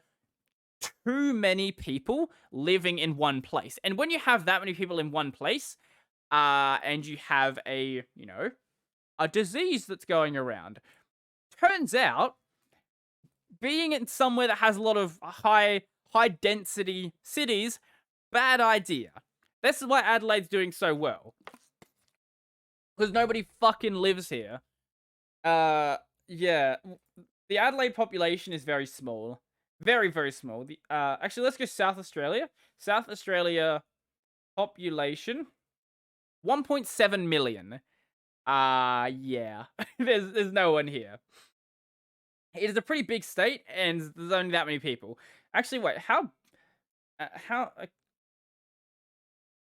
too many people living in one place. And when you have that many people in one place, and you have a disease that's going around, turns out being in somewhere that has a lot of high density cities, bad idea. This is why Adelaide's doing so well. Because nobody fucking lives here. Yeah. The Adelaide population is very small. Very, very small. Actually, let's go South Australia. South Australia population 1.7 million. Yeah. there's no one here. It is a pretty big state, and there's only that many people. Actually, wait, how I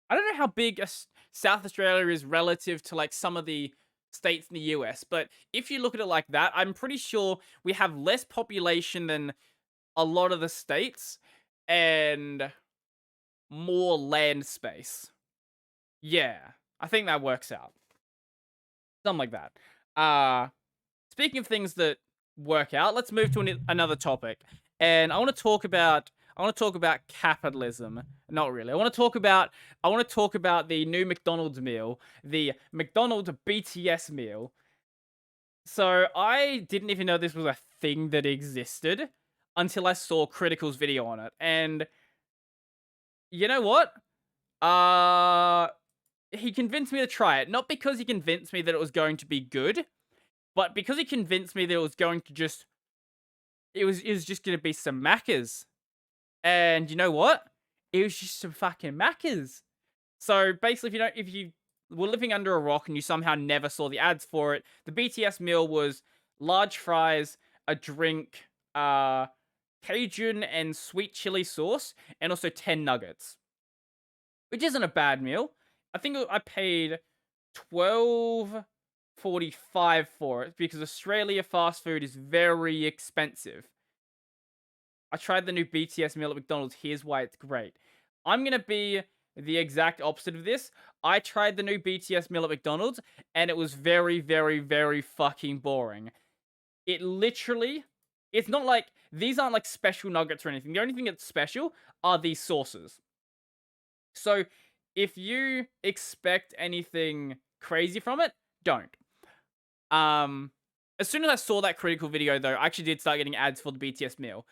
don't know how big South Australia is relative to like some of the states in the US, but if you look at it like that, I'm pretty sure we have less population than a lot of the states and more land space. Yeah, I think that works out. Something like that. Speaking of things that work out, let's move to another topic. And I want to talk about I want to talk about capitalism. Not really. I want to talk about the new McDonald's meal, the McDonald's BTS meal. So I didn't even know this was a thing that existed until I saw Critical's video on it. And you know what? He convinced me to try it. Not because he convinced me that it was going to be good, but because he convinced me that it was going to just it was just gonna be some Maccas. And you know what? It was just some fucking Maccas. So basically, if you were living under a rock and you somehow never saw the ads for it, the BTS meal was large fries, a drink, Cajun and sweet chili sauce, and also 10 nuggets, which isn't a bad meal. I think I paid 12.45 for it because Australia fast food is very expensive. I tried the new BTS meal at McDonald's. Here's why it's great. I'm going to be the exact opposite of this. I tried the new BTS meal at McDonald's, and it was very, very, very fucking boring. It literally, it's not like, these aren't like special nuggets or anything. The only thing that's special are these sauces. So if you expect anything crazy from it, don't. As soon as I saw that Critical video, though, I actually did start getting ads for the BTS meal.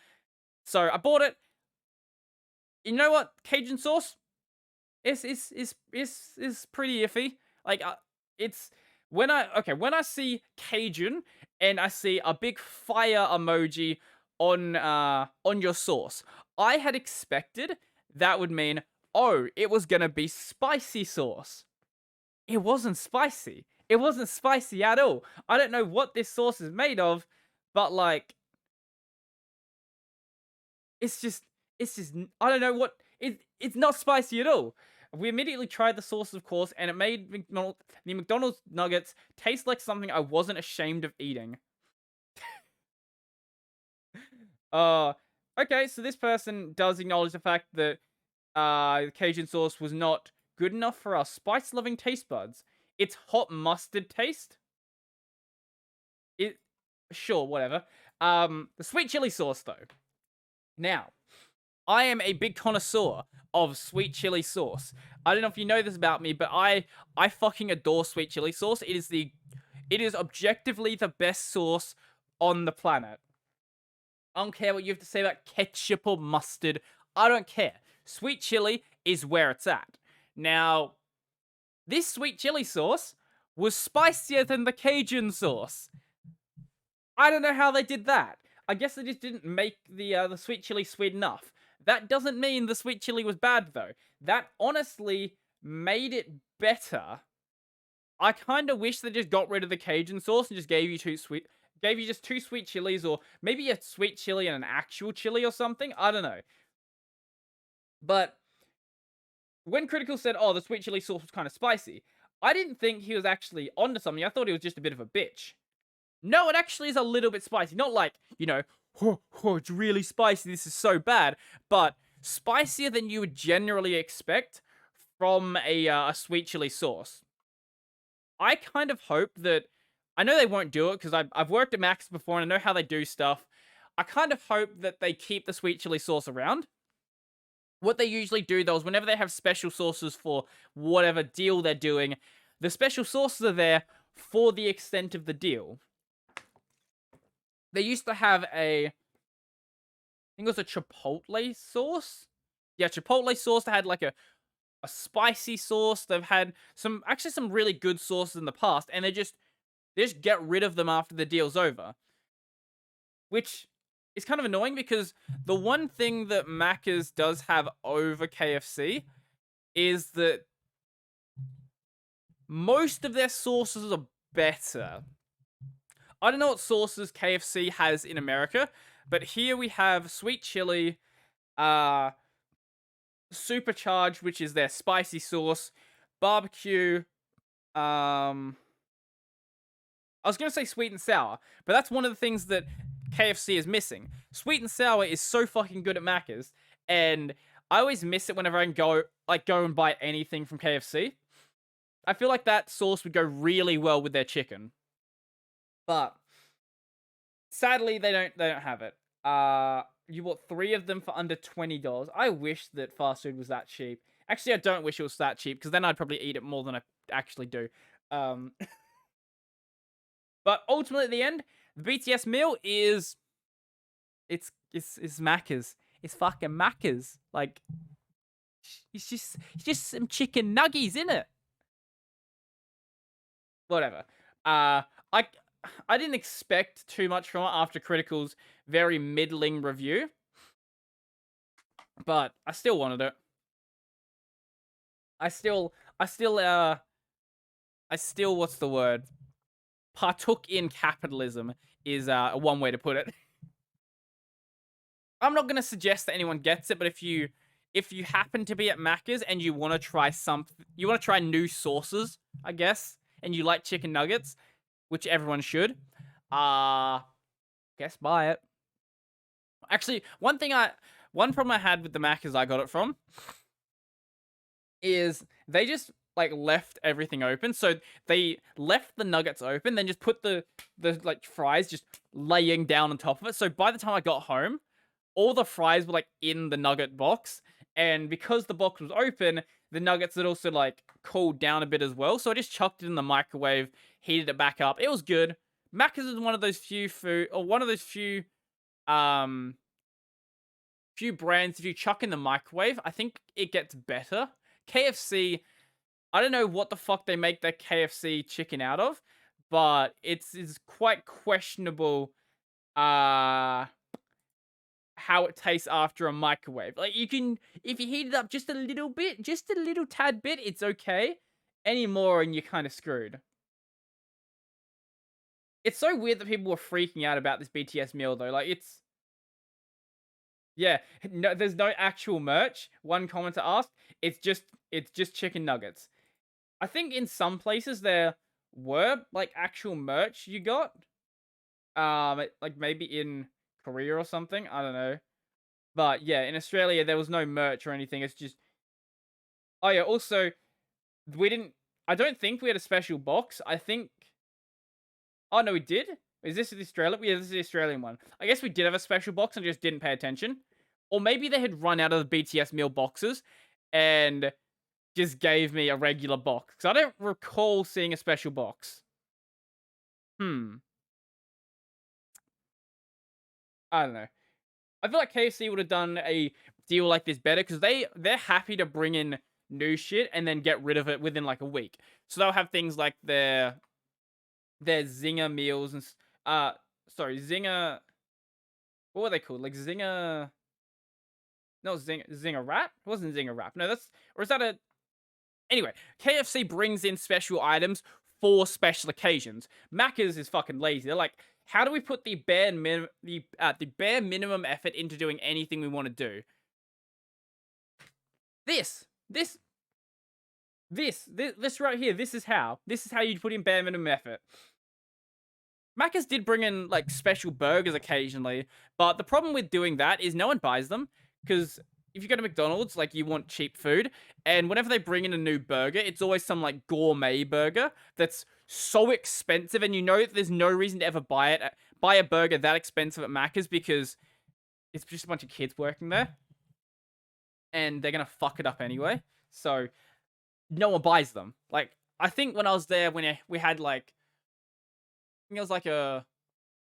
So I bought it. You know what? Cajun sauce is pretty iffy. Like it's when I see Cajun and I see a big fire emoji on your sauce, I had expected that would mean, oh, it was gonna be spicy sauce. It wasn't spicy. It wasn't spicy at all. I don't know what this sauce is made of, but like it's just I don't know what it's not spicy at all. We immediately tried the sauce, of course, and it made the McDonald's nuggets taste like something I wasn't ashamed of eating. Okay, so this person does acknowledge the fact that Cajun sauce was not good enough for our spice-loving taste buds. It's hot mustard taste. Sure, whatever. The sweet chili sauce, though. Now, I am a big connoisseur of sweet chili sauce. I don't know if you know this about me, but I fucking adore sweet chili sauce. It is objectively the best sauce on the planet. I don't care what you have to say about ketchup or mustard. I don't care. Sweet chili is where it's at. Now, this sweet chili sauce was spicier than the Cajun sauce. I don't know how they did that. I guess they just didn't make the sweet chili sweet enough. That doesn't mean the sweet chili was bad, though. That honestly made it better. I kind of wish they just got rid of the Cajun sauce and just gave you just two sweet chilies, or maybe a sweet chili and an actual chili or something. I don't know. But when Critical said, oh, the sweet chili sauce was kind of spicy, I didn't think he was actually onto something. I thought he was just a bit of a bitch. No, it actually is a little bit spicy. Not like, oh, it's really spicy, this is so bad. But spicier than you would generally expect from a sweet chili sauce. I kind of hope that, I know they won't do it because I've worked at Mac's before and I know how they do stuff. I kind of hope that they keep the sweet chili sauce around. What they usually do, though, is whenever they have special sauces for whatever deal they're doing, the special sauces are there for the extent of the deal. They used to have I think it was a Chipotle sauce? Yeah, Chipotle sauce. They had like a spicy sauce. They've had some really good sauces in the past, and they just get rid of them after the deal's over. Which is kind of annoying because the one thing that Macca's does have over KFC is that most of their sauces are better. I don't know what sauces KFC has in America, but here we have sweet chili, supercharged, which is their spicy sauce, barbecue, I was going to say sweet and sour, but that's one of the things that KFC is missing. Sweet and sour is so fucking good at Macca's, and I always miss it whenever I can go and buy anything from KFC. I feel like that sauce would go really well with their chicken. But sadly, they don't have it. You bought 3 of them for under $20. I wish that fast food was that cheap. Actually, I don't wish it was that cheap because then I'd probably eat it more than I actually do. Um, but ultimately, at the end, the BTS meal is it's Macca's. It's fucking Macca's. Like it's just some chicken nuggies in it. Whatever. I I didn't expect too much from it after Critical's very middling review, but I still wanted it. I still what's the word? Partook in capitalism is one way to put it. I'm not gonna suggest that anyone gets it, but if you happen to be at Macca's and you want to try you want to try new sauces, I guess, and you like chicken nuggets, which everyone should, guess buy it. Actually, one problem I had with the Macca's I got it from is they just like left everything open. So they left the nuggets open, then just put the like fries just laying down on top of it. So by the time I got home, all the fries were like in the nugget box, and because the box was open, the nuggets had also like cooled down a bit as well. So I just chucked it in the microwave, heated it back up. It was good. Macca's is one of those few few brands, if you chuck in the microwave, I think it gets better. KFC, I don't know what the fuck they make their KFC chicken out of, but it's quite questionable how it tastes after a microwave. Like you can, if you heat it up just a little bit, just a little tad bit, it's okay. Any more and you're kind of screwed. It's so weird that people were freaking out about this BTS meal though. Like it's yeah, no, there's no actual merch. One commenter asked, it's just chicken nuggets. I think in some places there were like actual merch you got. Like maybe in Korea or something. I don't know. But yeah, in Australia there was no merch or anything. It's just oh yeah. Also, we didn't. I don't think we had a special box. I think. Oh no, we did. Is this the Australian? Yeah, this is the Australian one. I guess we did have a special box and just didn't pay attention. Or maybe they had run out of the BTS meal boxes and just gave me a regular box. Because I don't recall seeing a special box. I don't know. I feel like KFC would have done a deal like this better because they're happy to bring in new shit and then get rid of it within like a week. So they'll have things like their Zinger meals and Zinger. What were they called? Like Zinger. No, Zinger Wrap. It wasn't Zinger Wrap. No, that's or is that a? Anyway, KFC brings in special items for special occasions. Macca's is fucking lazy. They're like, how do we put the bare minimum effort into doing anything we want to do? This right here. This is how you put in bare minimum effort. Macca's did bring in like special burgers occasionally, but the problem with doing that is no one buys them because if you go to McDonald's, like you want cheap food, and whenever they bring in a new burger, it's always some like gourmet burger that's so expensive, and you know that there's no reason to ever buy a burger that expensive at Macca's because it's just a bunch of kids working there, and they're gonna fuck it up anyway. So no one buys them. Like I think when I was there, when we had like. I think it was like a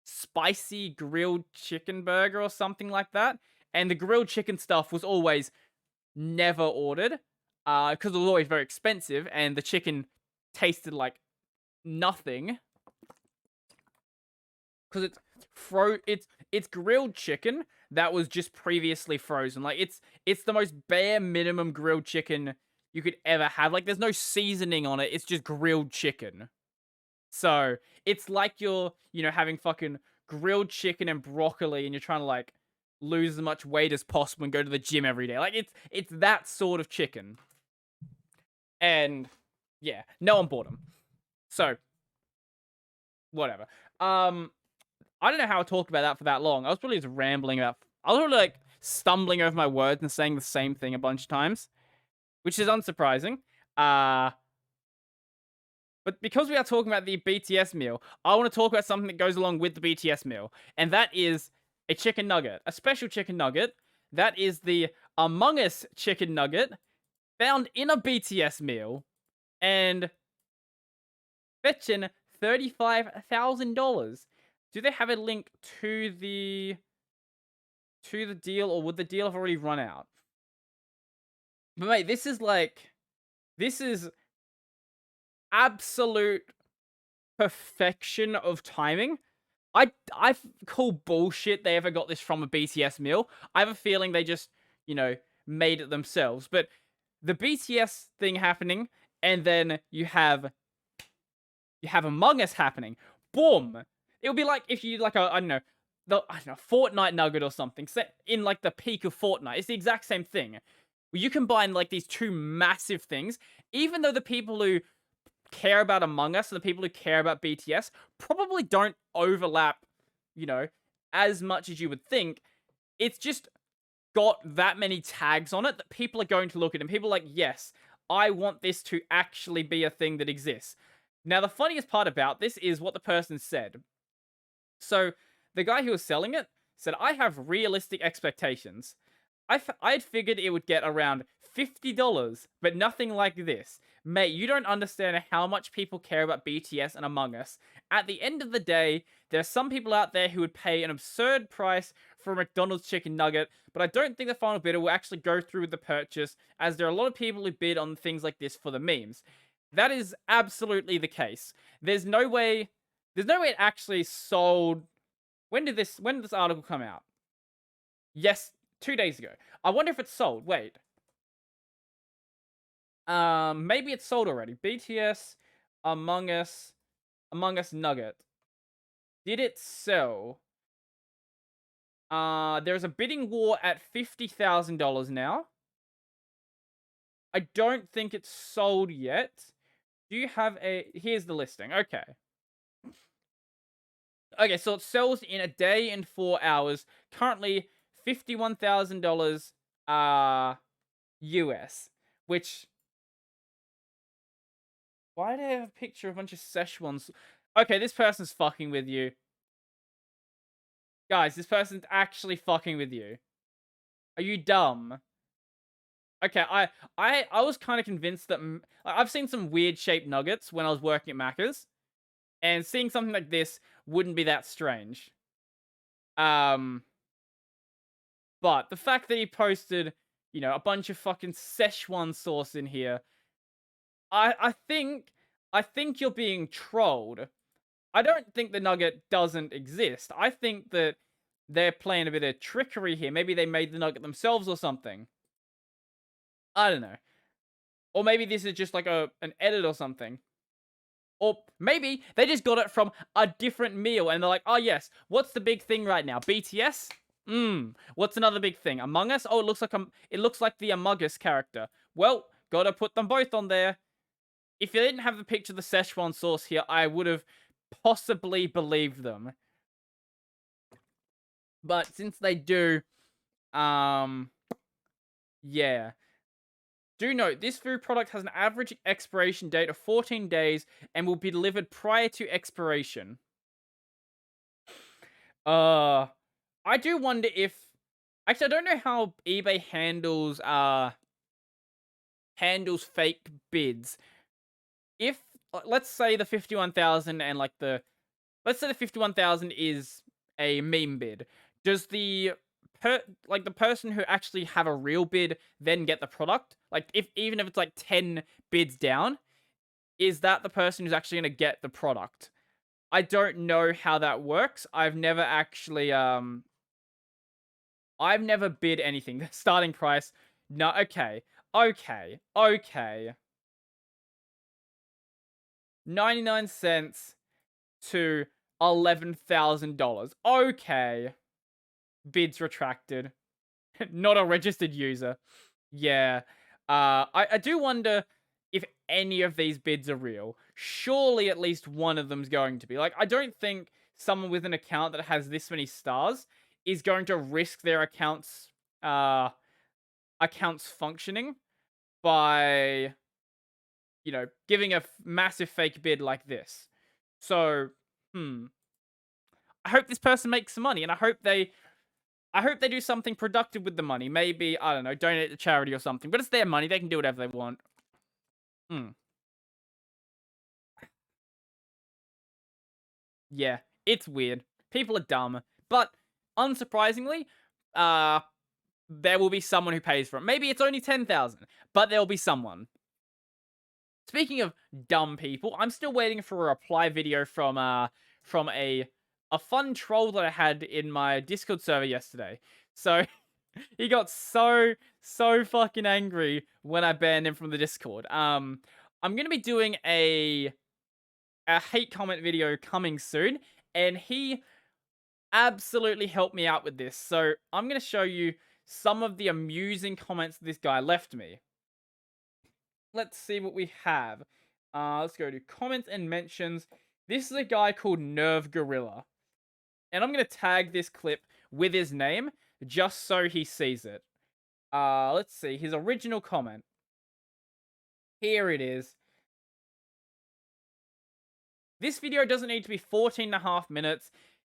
spicy grilled chicken burger or something like that. And the grilled chicken stuff was always never ordered because it was always very expensive and the chicken tasted like nothing. Because it's grilled chicken that was just previously frozen. Like it's the most bare minimum grilled chicken you could ever have. Like there's no seasoning on it. It's just grilled chicken. So it's like you're, having fucking grilled chicken and broccoli and you're trying to like lose as much weight as possible and go to the gym every day. Like it's that sort of chicken. And yeah, no one bought them. So whatever. I don't know how I talked about that for that long. I was probably just rambling about. I was probably like stumbling over my words and saying the same thing a bunch of times, which is unsurprising. But because we are talking about the BTS meal, I want to talk about something that goes along with the BTS meal, and that is a chicken nugget, a special chicken nugget. That is the Among Us chicken nugget found in a BTS meal and fetching $35,000. Do they have a link to the deal, or would the deal have already run out? But mate, this is absolute perfection of timing. I call bullshit they ever got this from a BTS meal. I have a feeling they just, you know, made it themselves. But the BTS thing happening, and then you have Among Us happening. Boom! It would be like if you like a I don't know, Fortnite nugget or something set in like the peak of Fortnite. It's the exact same thing. You combine like these two massive things, even though the people who care about Among Us and the people who care about BTS probably don't overlap, you know, as much as you would think. It's just got that many tags on it that people are going to look at, and people are like, yes, I want this to actually be a thing that exists. Now, the funniest part about this is what the person said. So, the guy who was selling it said, I have realistic expectations. I'd figured it would get around $50, but nothing like this. Mate, you don't understand how much people care about BTS and Among Us. At the end of the day, there are some people out there who would pay an absurd price for a McDonald's chicken nugget, but I don't think the final bidder will actually go through with the purchase, as there are a lot of people who bid on things like this for the memes. That is absolutely the case. There's no way it actually sold. When did this article come out? Yes, 2 days ago. I wonder if it's sold. Wait. Maybe it's sold already. BTS Among Us Nugget. Did it sell? There's a bidding war at $50,000 now. I don't think it's sold yet. Do you have a... Here's the listing. Okay. Okay, so it sells in a day and 4 hours. Currently, $51,000 US. Which... Why do they have a picture of a bunch of Szechuans? Okay, this person's fucking with you. Guys, this person's actually fucking with you. Are you dumb? Okay, I was kind of convinced that... I've seen some weird shaped nuggets when I was working at Macca's. And seeing something like this wouldn't be that strange. But the fact that he posted, you know, a bunch of fucking Szechuan sauce in here... I think you're being trolled. I don't think the nugget doesn't exist. I think that they're playing a bit of trickery here. Maybe they made the nugget themselves or something. I don't know. Or maybe this is just like an edit or something. Or maybe they just got it from a different meal and they're like, oh yes, what's the big thing right now? BTS? What's another big thing? Among Us? Oh, it looks like the Among Us character. Well, gotta put them both on there. If you didn't have the picture of the Szechuan sauce here, I would have possibly believed them. But since they do, yeah. Do note, this food product has an average expiration date of 14 days and will be delivered prior to expiration. I do wonder if... Actually, I don't know how eBay handles fake bids. If, let's say the 51,000 and like let's say the 51,000 is a meme bid. Does the person who actually have a real bid then get the product? Like, even if it's like 10 bids down, is that the person who's actually going to get the product? I don't know how that works. I've never actually I've never bid anything. The starting price. No, okay. 99 cents to $11,000. Okay. Bids retracted. Not a registered user. Yeah. I do wonder if any of these bids are real. Surely at least one of them's going to be. Like, I don't think someone with an account that has this many stars is going to risk their accounts functioning by, you know, giving a massive fake bid like this. So, I hope this person makes some money, and I hope they I hope they do something productive with the money. Maybe, I don't know, donate to charity or something. But it's their money. They can do whatever they want. Hmm. Yeah, it's weird. People are dumb. But unsurprisingly, uh, there will be someone who pays for it. Maybe it's only 10,000, but there will be someone. Speaking of dumb people, I'm still waiting for a reply video from a fun troll that I had in my Discord server yesterday. So he got so fucking angry when I banned him from the Discord. I'm gonna be doing a hate comment video coming soon, and he absolutely helped me out with this. So I'm gonna show you some of the amusing comments this guy left me. Let's see what we have. Let's go to comments and mentions. This is a guy called Nerve Gorilla. And I'm going to tag this clip with his name just so he sees it. Let's see. His original comment. Here it is. This video doesn't need to be 14.5 minutes.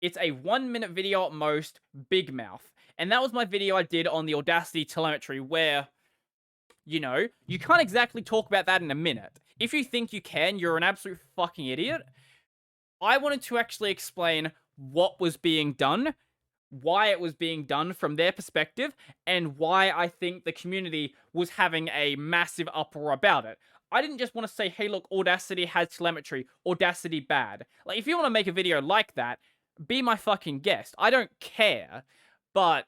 It's a 1-minute video at most, big mouth. And that was my video I did on the Audacity telemetry where, you know, you can't exactly talk about that in a minute. If you think you can, you're an absolute fucking idiot. I wanted to actually explain what was being done, why it was being done from their perspective, and why I think the community was having a massive uproar about it. I didn't just want to say, hey, look, Audacity has telemetry, Audacity bad. Like, if you want to make a video like that, be my fucking guest. I don't care, but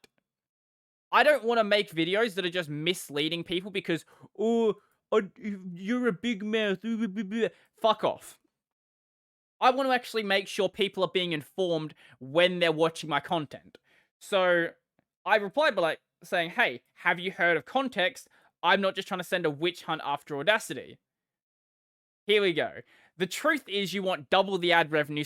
I don't want to make videos that are just misleading people because, oh, you're a big mouth. Fuck off. I want to actually make sure people are being informed when they're watching my content. So I replied by like saying, hey, have you heard of context? I'm not just trying to send a witch hunt after Audacity. Here we go. The truth is you want double the ad revenue.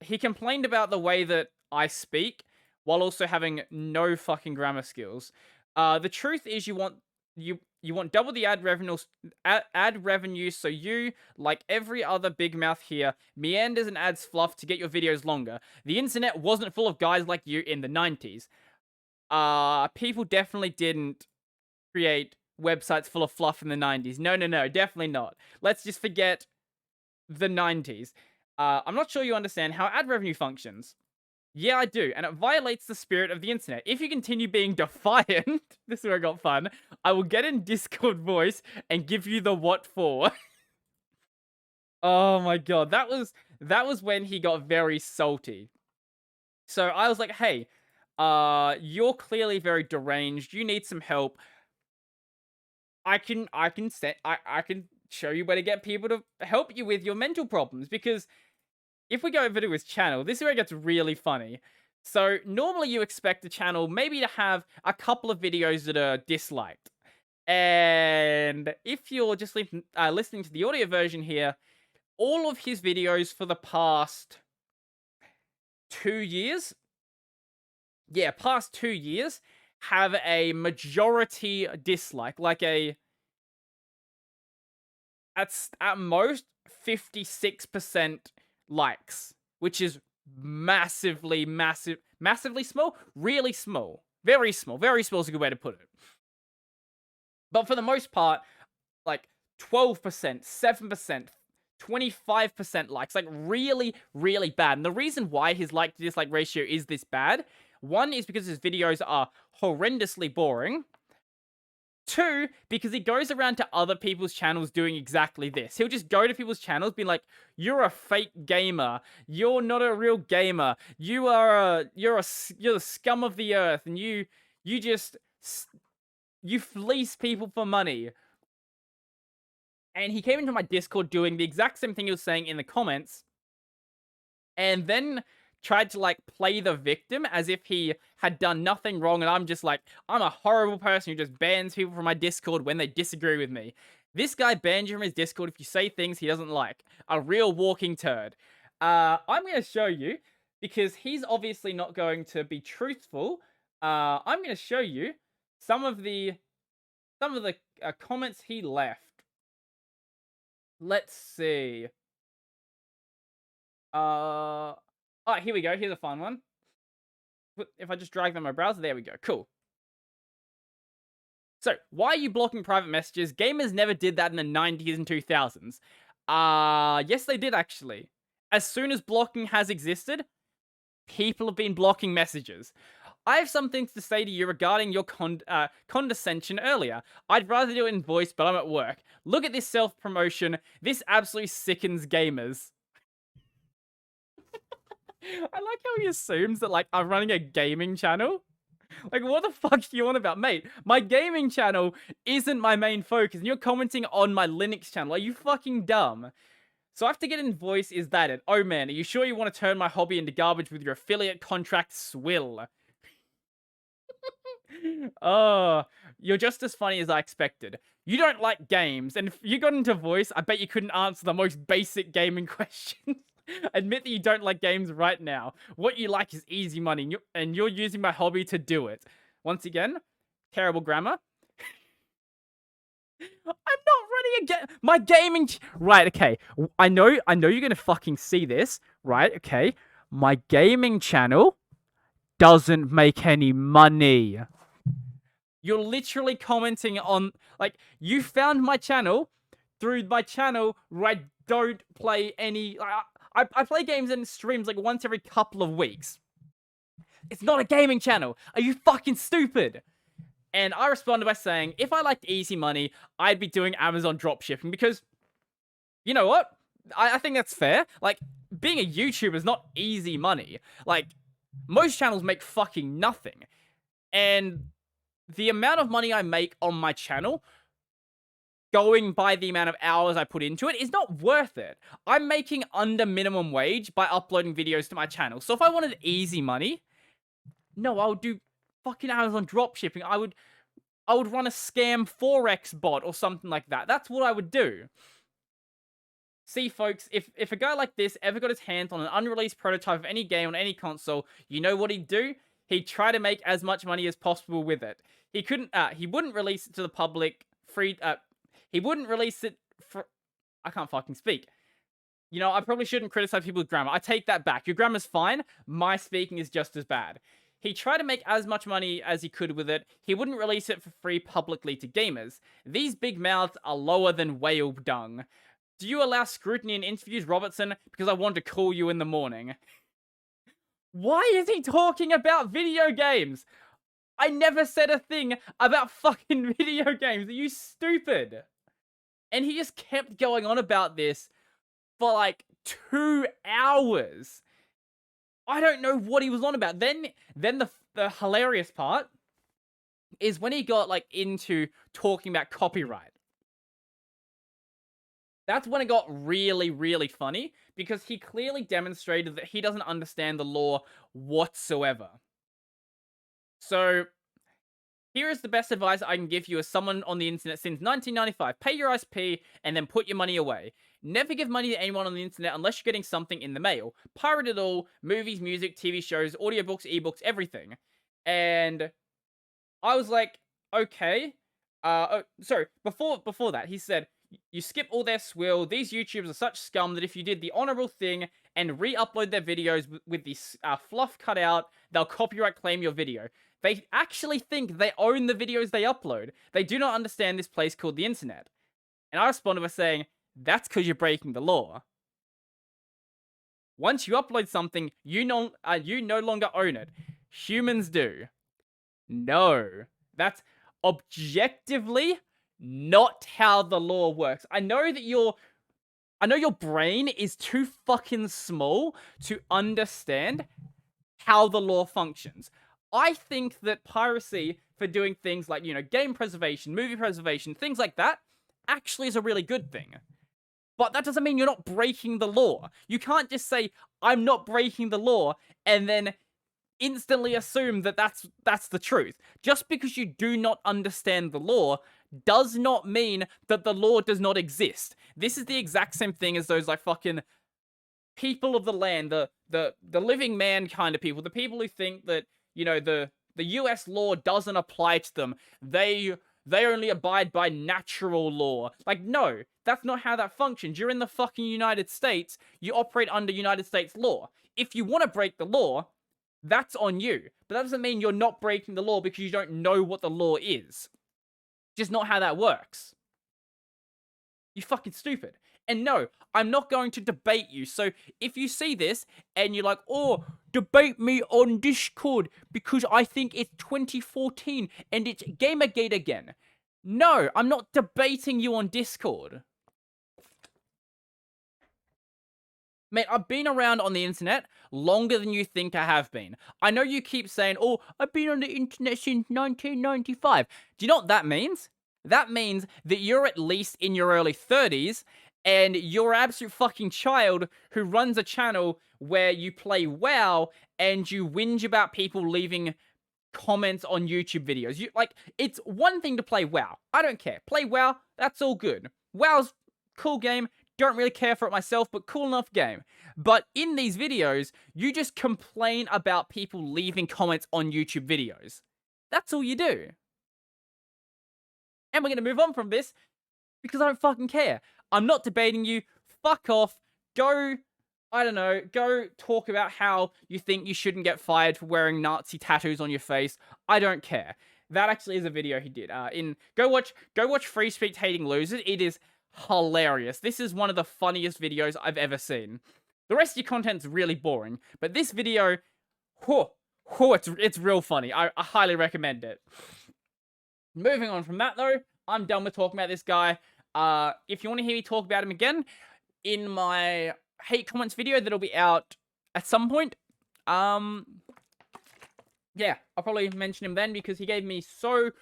He complained about the way that I speak while also having no fucking grammar skills. The truth is you want double the ad revenue, so you, like every other big mouth here, meanders and adds fluff to get your videos longer. The internet wasn't full of guys like you in the 90s. People definitely didn't create websites full of fluff in the 90s. No, definitely not. Let's just forget the 90s. I'm not sure you understand how ad revenue functions. Yeah, I do, and it violates the spirit of the internet. If you continue being defiant, this is where it got fun, I will get in Discord voice and give you the what for. Oh my god, that was when he got very salty. So I was like, hey, you're clearly very deranged. You need some help. I can show you where to get people to help you with your mental problems because if we go over to his channel, this is where it gets really funny. So normally you expect the channel maybe to have a couple of videos that are disliked. And if you're just listening to the audio version here, all of his videos for the past 2 years, past 2 years, have a majority dislike. Like at most 56% likes, which is massively small, really small, very small is a good way to put it. But for the most part, like 12%, 7%, 25% likes, like really bad. And the reason why his like to dislike ratio is this bad, one is because his videos are horrendously boring. Two, because he goes around to other people's channels doing exactly this. He'll just go to people's channels, be like, "You're a fake gamer. You're not a real gamer. You're the scum of the earth, and you fleece people for money." And he came into my Discord doing the exact same thing he was saying in the comments, and then tried to like play the victim as if he had done nothing wrong, and I'm just like, I'm a horrible person who just bans people from my Discord when they disagree with me. This guy bans you from his Discord if you say things he doesn't like. A real walking turd. I'm going to show you, because he's obviously not going to be truthful. I'm going to show you some of the comments he left. Let's see. Alright, here we go. Here's a fun one. If I just drag them in my browser, there we go. Cool. So, why are you blocking private messages? Gamers never did that in the 90s and 2000s. Yes, they did actually. As soon as blocking has existed, people have been blocking messages. I have some things to say to you regarding your condescension earlier. I'd rather do it in voice, but I'm at work. Look at this self-promotion. This absolutely sickens gamers. I like how he assumes that, like, I'm running a gaming channel. Like, what the fuck do you want about? Mate, my gaming channel isn't my main focus, and you're commenting on my Linux channel. Are you fucking dumb? So I have to get in voice, is that it? Oh man, are you sure you want to turn my hobby into garbage with your affiliate contract swill? Oh, you're just as funny as I expected. You don't like games, and if you got into voice, I bet you couldn't answer the most basic gaming questions. Admit that you don't like games right now. What you like is easy money, and you're using my hobby to do it. Once again, terrible grammar. I'm not running a game. My gaming... Right, okay. I know you're gonna fucking see this. Right, okay. My gaming channel doesn't make any money. You're literally commenting on... Like, you found my channel through my channel where I don't play any... I play games and streams like once every couple of weeks. It's not a gaming channel. Are you fucking stupid? And I responded by saying, if I liked easy money, I'd be doing Amazon dropshipping because, you know what? I think that's fair. Like, being a YouTuber is not easy money. Like, most channels make fucking nothing. And the amount of money I make on my channel, going by the amount of hours I put into it, is not worth it. I'm making under minimum wage by uploading videos to my channel. So if I wanted easy money, no, I would do fucking Amazon dropshipping. I would run a scam Forex bot or something like that. That's what I would do. See, folks, if a guy like this ever got his hands on an unreleased prototype of any game on any console, you know what he'd do? He'd try to make as much money as possible with it. He wouldn't release it to the public he wouldn't release it for... I can't fucking speak. You know, I probably shouldn't criticize people's grammar. I take that back. Your grammar's fine. My speaking is just as bad. He tried to make as much money as he could with it. He wouldn't release it for free publicly to gamers. These big mouths are lower than whale dung. Do you allow scrutiny in interviews, Robertson? Because I want to call you in the morning. Why is he talking about video games? I never said a thing about fucking video games. Are you stupid? And he just kept going on about this for like 2 hours. I don't know what he was on about. Then the hilarious part is when he got like into talking about copyright. That's when it got really, really funny because he clearly demonstrated that he doesn't understand the law whatsoever. So, here is the best advice I can give you as someone on the internet since 1995. Pay your ISP and then put your money away. Never give money to anyone on the internet unless you're getting something in the mail. Pirate it all. Movies, music, TV shows, audiobooks, ebooks, everything. And I was like, okay. Sorry, before that, he said, you skip all their swill. These YouTubers are such scum that if you did the honorable thing and re-upload their videos with this fluff cut out, they'll copyright claim your video. They actually think they own the videos they upload. They do not understand this place called the internet. And I responded by saying, that's because you're breaking the law. Once you upload something, you no longer own it. Humans do. No. That's objectively not how the law works. I know your brain is too fucking small to understand how the law functions. I think that piracy for doing things like, you know, game preservation, movie preservation, things like that, actually is a really good thing. But that doesn't mean you're not breaking the law. You can't just say, I'm not breaking the law, and then instantly assume that that's the truth. Just because you do not understand the law does not mean that the law does not exist. This is the exact same thing as those, like, fucking people of the land, the living man kind of people, the people who think that, you know, the US law doesn't apply to them. They they only abide by natural law. Like, no, that's not how that functions. You're in the fucking United States. You operate under United States law. If you want to break the law, that's on you. But that doesn't mean you're not breaking the law because you don't know what the law is. Just not how that works. You fucking stupid. And no, I'm not going to debate you. So if you see this and you're like, oh, debate me on Discord because I think it's 2014 and it's Gamergate again. No, I'm not debating you on Discord. Mate, I've been around on the internet longer than you think I have been. I know you keep saying, oh, I've been on the internet since 1995. Do you know what that means? That means that you're at least in your early 30s and you're an absolute fucking child who runs a channel where you play WoW and you whinge about people leaving comments on YouTube videos. It's one thing to play WoW. I don't care. Play WoW, that's all good. WoW's cool game. Don't really care for it myself, but cool enough game. But in these videos, you just complain about people leaving comments on YouTube videos. That's all you do. And we're going to move on from this because I don't fucking care. I'm not debating you. Fuck off. Go, I don't know, go talk about how you think you shouldn't get fired for wearing Nazi tattoos on your face. I don't care. That actually is a video he did. Go watch Free Speech Hating Losers. It is hilarious. This is one of the funniest videos I've ever seen. The rest of your content's really boring, but this video, it's real funny. I highly recommend it. Moving on from that, though, I'm done with talking about this guy. If you want to hear me talk about him again, in my hate comments video that'll be out at some point, yeah, I'll probably mention him then because he gave me so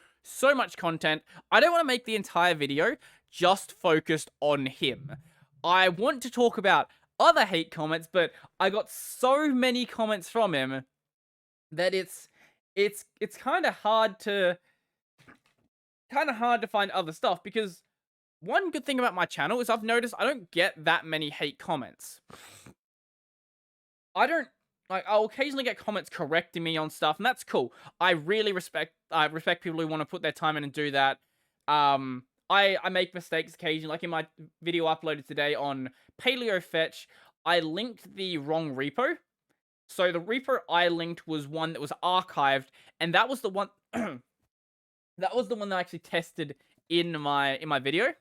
much content. I don't want to make the entire video just focused on him. I want to talk about other hate comments, but I got so many comments from him that it's kind of hard to find other stuff, because one good thing about my channel is I've noticed I don't get that many hate comments. I'll occasionally get comments correcting me on stuff, and that's cool. I really respect people who want to put their time in and do that. I make mistakes occasionally, like in my video uploaded today on Paleo Fetch, I linked the wrong repo. So the repo I linked was one that was archived, and that was the one that was the one that I actually tested in my video.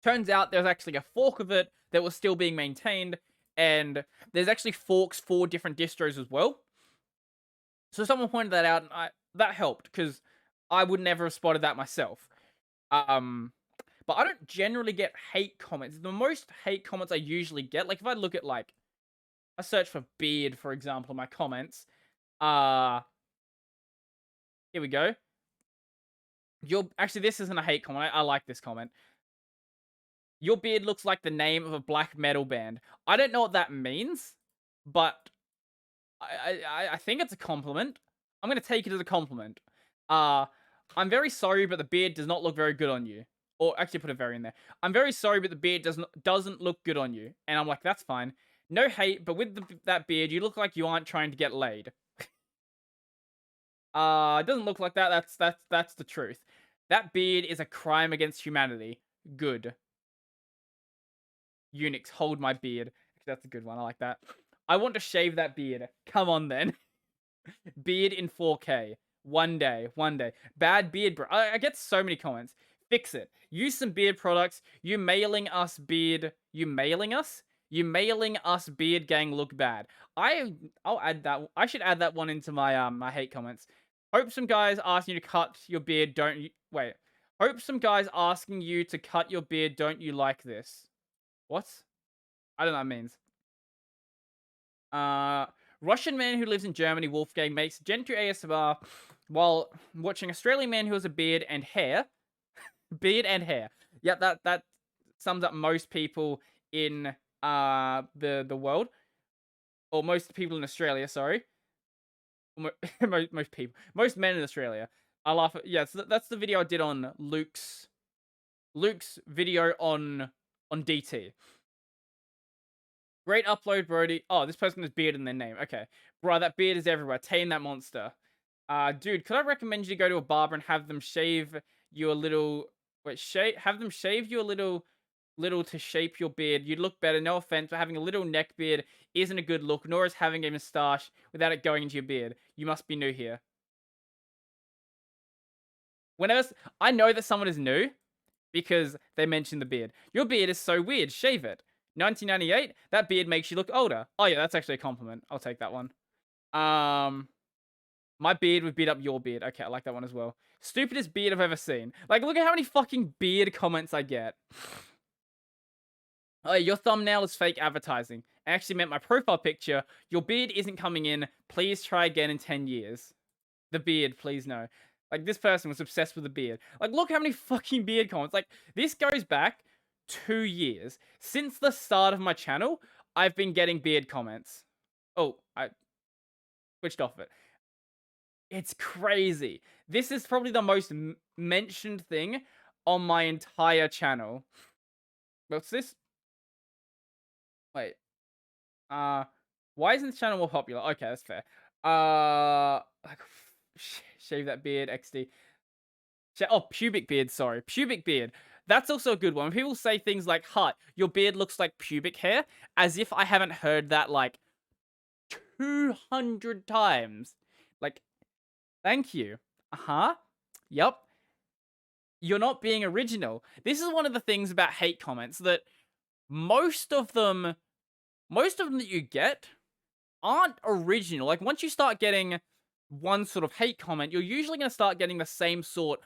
Turns out there's actually a fork of it that was still being maintained, and there's actually forks for different distros as well. So someone pointed that out, and that helped, because I would never have spotted that myself. But I don't generally get hate comments. The most hate comments I usually get, like if I look at like a search for beard, for example, in my comments, here we go. Actually, this isn't a hate comment. I like this comment. Your beard looks like the name of a black metal band. I don't know what that means, but I think it's a compliment. I'm going to take it as a compliment. I'm very sorry, but the beard does not look very good on you. Or actually put a very in there. I'm very sorry, but the beard doesn't look good on you. And I'm like, that's fine. No hate, but with that beard, you look like you aren't trying to get laid. It doesn't look like that. That's the truth. That beard is a crime against humanity. Good. Eunuchs, hold my beard. That's a good one. I like that. I want to shave that beard. Come on, then. Beard in 4K. One day. Bad beard, bro. I get so many comments. Fix it. Use some beard products. You mailing us beard. You mailing us? You mailing us beard gang look bad. I'll add that. I should add that one into my my hate comments. Hope some guys asking you to cut your beard. Don't you wait? Hope some guys asking you to cut your beard. Don't you like this? What? I don't know what that means. Russian man who lives in Germany, Wolfgang, makes Gen 2 ASMR while watching Australian man who has a beard and hair. Beard and hair. Yep, that sums up most people in the world. Or most people in Australia, sorry. Most people. Most men in Australia. I laugh at, yeah, so that's the video I did on Luke's video on DT. Great upload, Brodie. Oh, this person has beard in their name. Okay. Bro, that beard is everywhere. Tame that monster. Dude, could I recommend you to go to a barber and have them shave you a little? Wait, have them shave you a little to shape your beard. You'd look better. No offense, but having a little neck beard isn't a good look, nor is having a mustache without it going into your beard. You must be new here. I know that someone is new because they mentioned the beard. Your beard is so weird. Shave it. 1998. That beard makes you look older. Oh yeah, that's actually a compliment. I'll take that one. Um, my beard would beat up your beard. Okay, I like that one as well. Stupidest beard I've ever seen. Like, look at how many fucking beard comments I get. Oh, your thumbnail is fake advertising. I actually meant my profile picture. Your beard isn't coming in. Please try again in 10 years. The beard, please no. Like, this person was obsessed with the beard. Like, look how many fucking beard comments. Like, this goes back 2 years. Since the start of my channel, I've been getting beard comments. Oh, I switched off it. It's crazy. This is probably the most mentioned thing on my entire channel. What's this? Wait. Why isn't this channel more popular? Okay, that's fair. Like, shave that beard, XD. Oh, pubic beard, sorry. Pubic beard. That's also a good one. When people say things like, "Hut, your beard looks like pubic hair," as if I haven't heard that like 200 times. Like, thank you. Uh-huh. Yep. You're not being original. This is one of the things about hate comments that most of them that you get aren't original. Like, once you start getting one sort of hate comment, you're usually going to start getting the same sort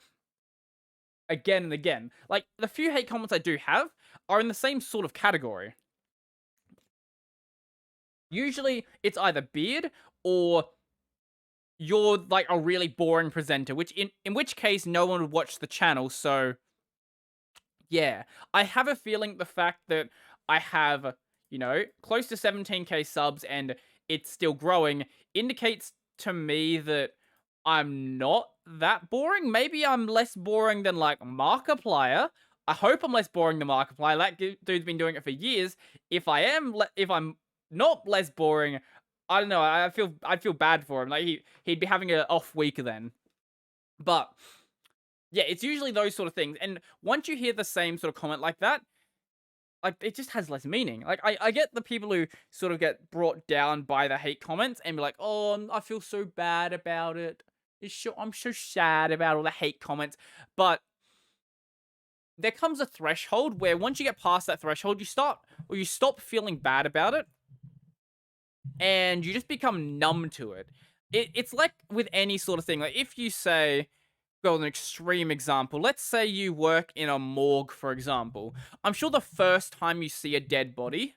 again and again. Like, the few hate comments I do have are in the same sort of category. Usually, it's either beard or you're like a really boring presenter, which in which case no one would watch the channel. So yeah, I have a feeling the fact that I have, close to 17k subs and it's still growing indicates to me that I'm not that boring. Maybe I'm less boring than like Markiplier. I hope I'm less boring than Markiplier. That dude's been doing it for years. If I'm not less boring, I don't know. I'd feel bad for him. Like he'd be having an off week then. But yeah, it's usually those sort of things. And once you hear the same sort of comment like that, like it just has less meaning. Like I get the people who sort of get brought down by the hate comments and be like, "Oh, I feel so bad about it. I'm so sad about all the hate comments." But there comes a threshold where once you get past that threshold, you stop feeling bad about it and you just become numb to it. It's like with any sort of thing. Like if you say, well, an extreme example. Let's say you work in a morgue, for example. I'm sure the first time you see a dead body,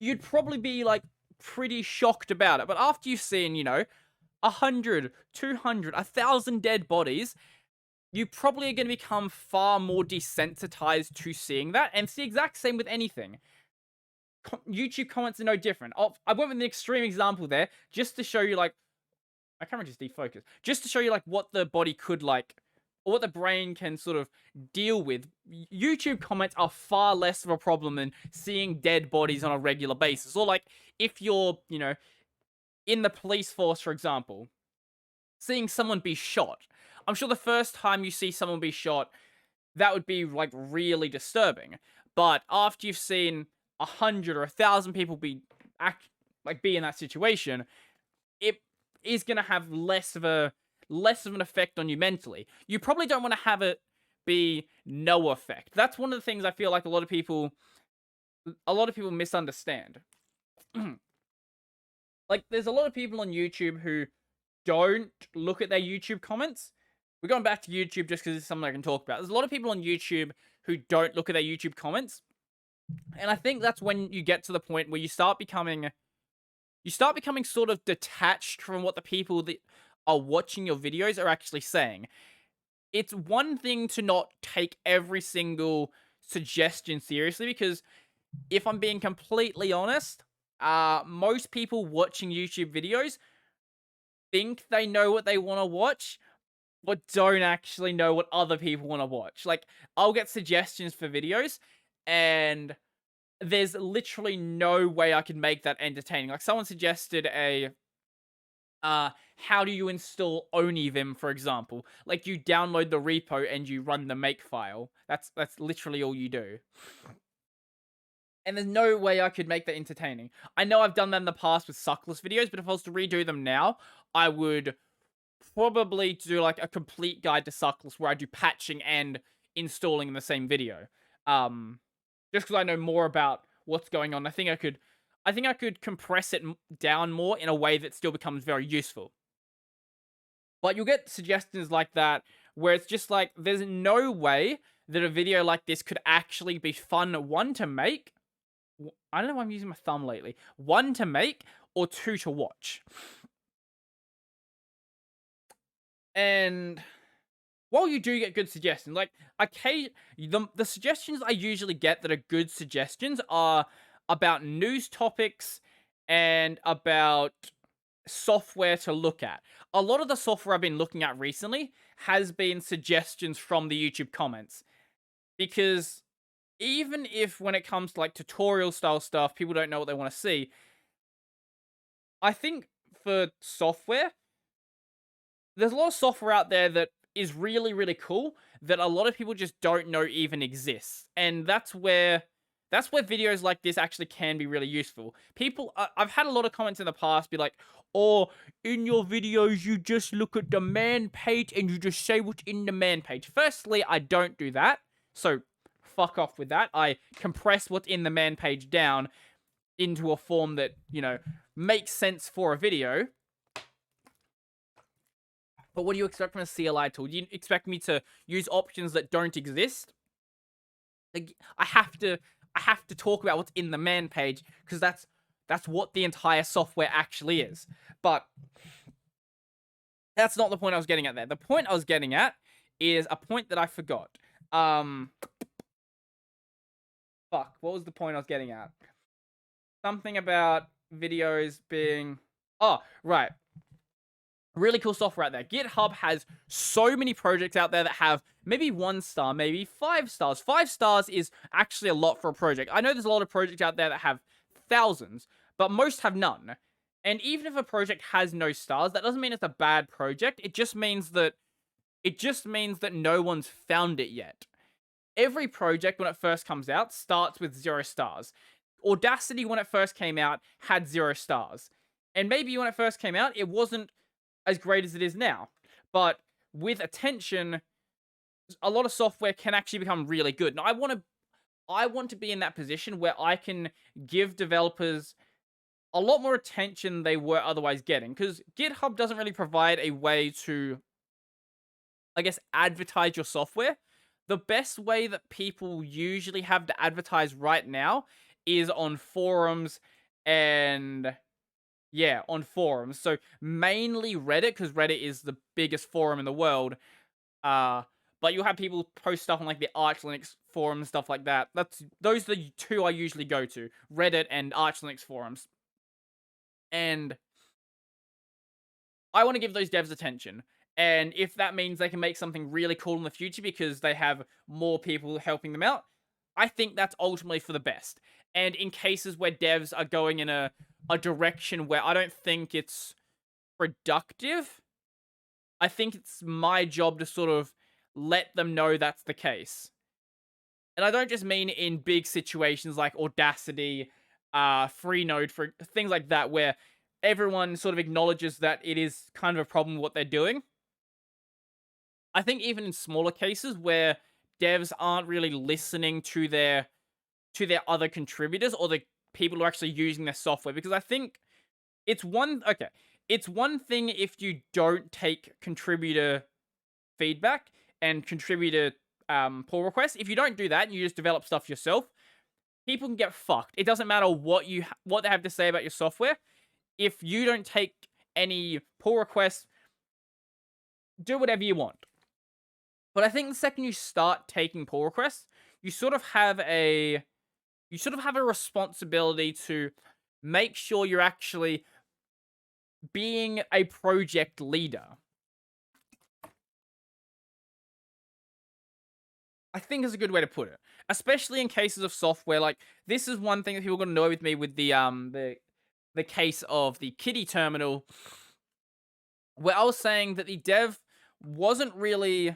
you'd probably be like pretty shocked about it. But after you've seen, 100, 200, 1,000 dead bodies, you probably are going to become far more desensitized to seeing that. And it's the exact same with anything. YouTube comments are no different. I went with an extreme example there just to show you like, my camera just defocused. Just to show you like what the body could like, or what the brain can sort of deal with. YouTube comments are far less of a problem than seeing dead bodies on a regular basis. Or like if you're, in the police force, for example, seeing someone be shot. I'm sure the first time you see someone be shot, that would be like really disturbing. But after you've seen 100 or 1,000 people be in that situation, it is going to have less of an effect on you mentally. You probably don't want to have it be no effect. That's one of the things I feel like a lot of people misunderstand. Like, there's a lot of people on YouTube who don't look at their YouTube comments. We're going back to YouTube just because it's something I can talk about. There's a lot of people on YouTube who don't look at their YouTube comments. And I think that's when you get to the point where you start becoming sort of detached from what the people that are watching your videos are actually saying. It's one thing to not take every single suggestion seriously, because if I'm being completely honest, most people watching YouTube videos think they know what they want to watch, but don't actually know what other people want to watch. Like, I'll get suggestions for videos, and there's literally no way I can make that entertaining. Like, someone suggested how do you install OniVim, for example? Like, you download the repo and you run the make file. That's literally all you do. And there's no way I could make that entertaining. I know I've done that in the past with suckless videos, but if I was to redo them now, I would probably do like a complete guide to suckless where I do patching and installing in the same video. Just because I know more about what's going on. I think I could compress it down more in a way that still becomes very useful. But you'll get suggestions like that where it's just like, there's no way that a video like this could actually be fun, one, to make. I don't know why I'm using my thumb lately. One, to make, or two, to watch. And while you do get good suggestions, like, the suggestions I usually get that are good suggestions are about news topics and about software to look at. A lot of the software I've been looking at recently has been suggestions from the YouTube comments. Because even if when it comes to like tutorial style stuff, people don't know what they want to see, I think for software, there's a lot of software out there that is really, really cool that a lot of people just don't know even exists. And that's where videos like this actually can be really useful. I've had a lot of comments in the past be like, "Oh, in your videos, you just look at the man page and you just say what's in the man page." Firstly, I don't do that. So fuck off with that. I compress what's in the man page down into a form that, makes sense for a video. But what do you expect from a CLI tool? Do you expect me to use options that don't exist? Like, I have to talk about what's in the man page because that's what the entire software actually is. But that's not the point I was getting at there. The point I was getting at is a point that I forgot. Fuck, what was the point I was getting at? Something about videos being... Oh, right. Really cool software out there. GitHub has so many projects out there that have maybe 1 star, maybe 5 stars. 5 stars is actually a lot for a project. I know there's a lot of projects out there that have thousands, but most have none. And even if a project has no stars, that doesn't mean it's a bad project. It just means that no one's found it yet. Every project, when it first comes out, starts with 0 stars. Audacity, when it first came out, had 0 stars. And maybe when it first came out, it wasn't as great as it is now. But with attention, a lot of software can actually become really good. And I want to be in that position where I can give developers a lot more attention than they were otherwise getting. Because GitHub doesn't really provide a way to, I guess, advertise your software. The best way that people usually have to advertise right now is on forums and... yeah, on forums. So mainly Reddit, because Reddit is the biggest forum in the world. But you'll have people post stuff on like the Arch Linux forums, stuff like that. Those are the two I usually go to. Reddit and Arch Linux forums. And I want to give those devs attention. And if that means they can make something really cool in the future because they have more people helping them out, I think that's ultimately for the best. And in cases where devs are going in a direction where I don't think it's productive, I think it's my job to sort of let them know that's the case. And I don't just mean in big situations like Audacity, Freenode, for things like that, where everyone sort of acknowledges that it is kind of a problem with what they're doing. I think even in smaller cases where devs aren't really listening to their other contributors or the people who are actually using their software, because I think it's one thing if you don't take contributor feedback and contributor pull requests. If you don't do that and you just develop stuff yourself, people can get fucked. It doesn't matter what they have to say about your software. If you don't take any pull requests, do whatever you want. But I think the second you start taking pull requests, you sort of have a responsibility to make sure you're actually being a project leader. I think is a good way to put it. Especially in cases of software, like, this is one thing that people are going to know with me with the case of the Kitty terminal. where I was saying that the dev wasn't really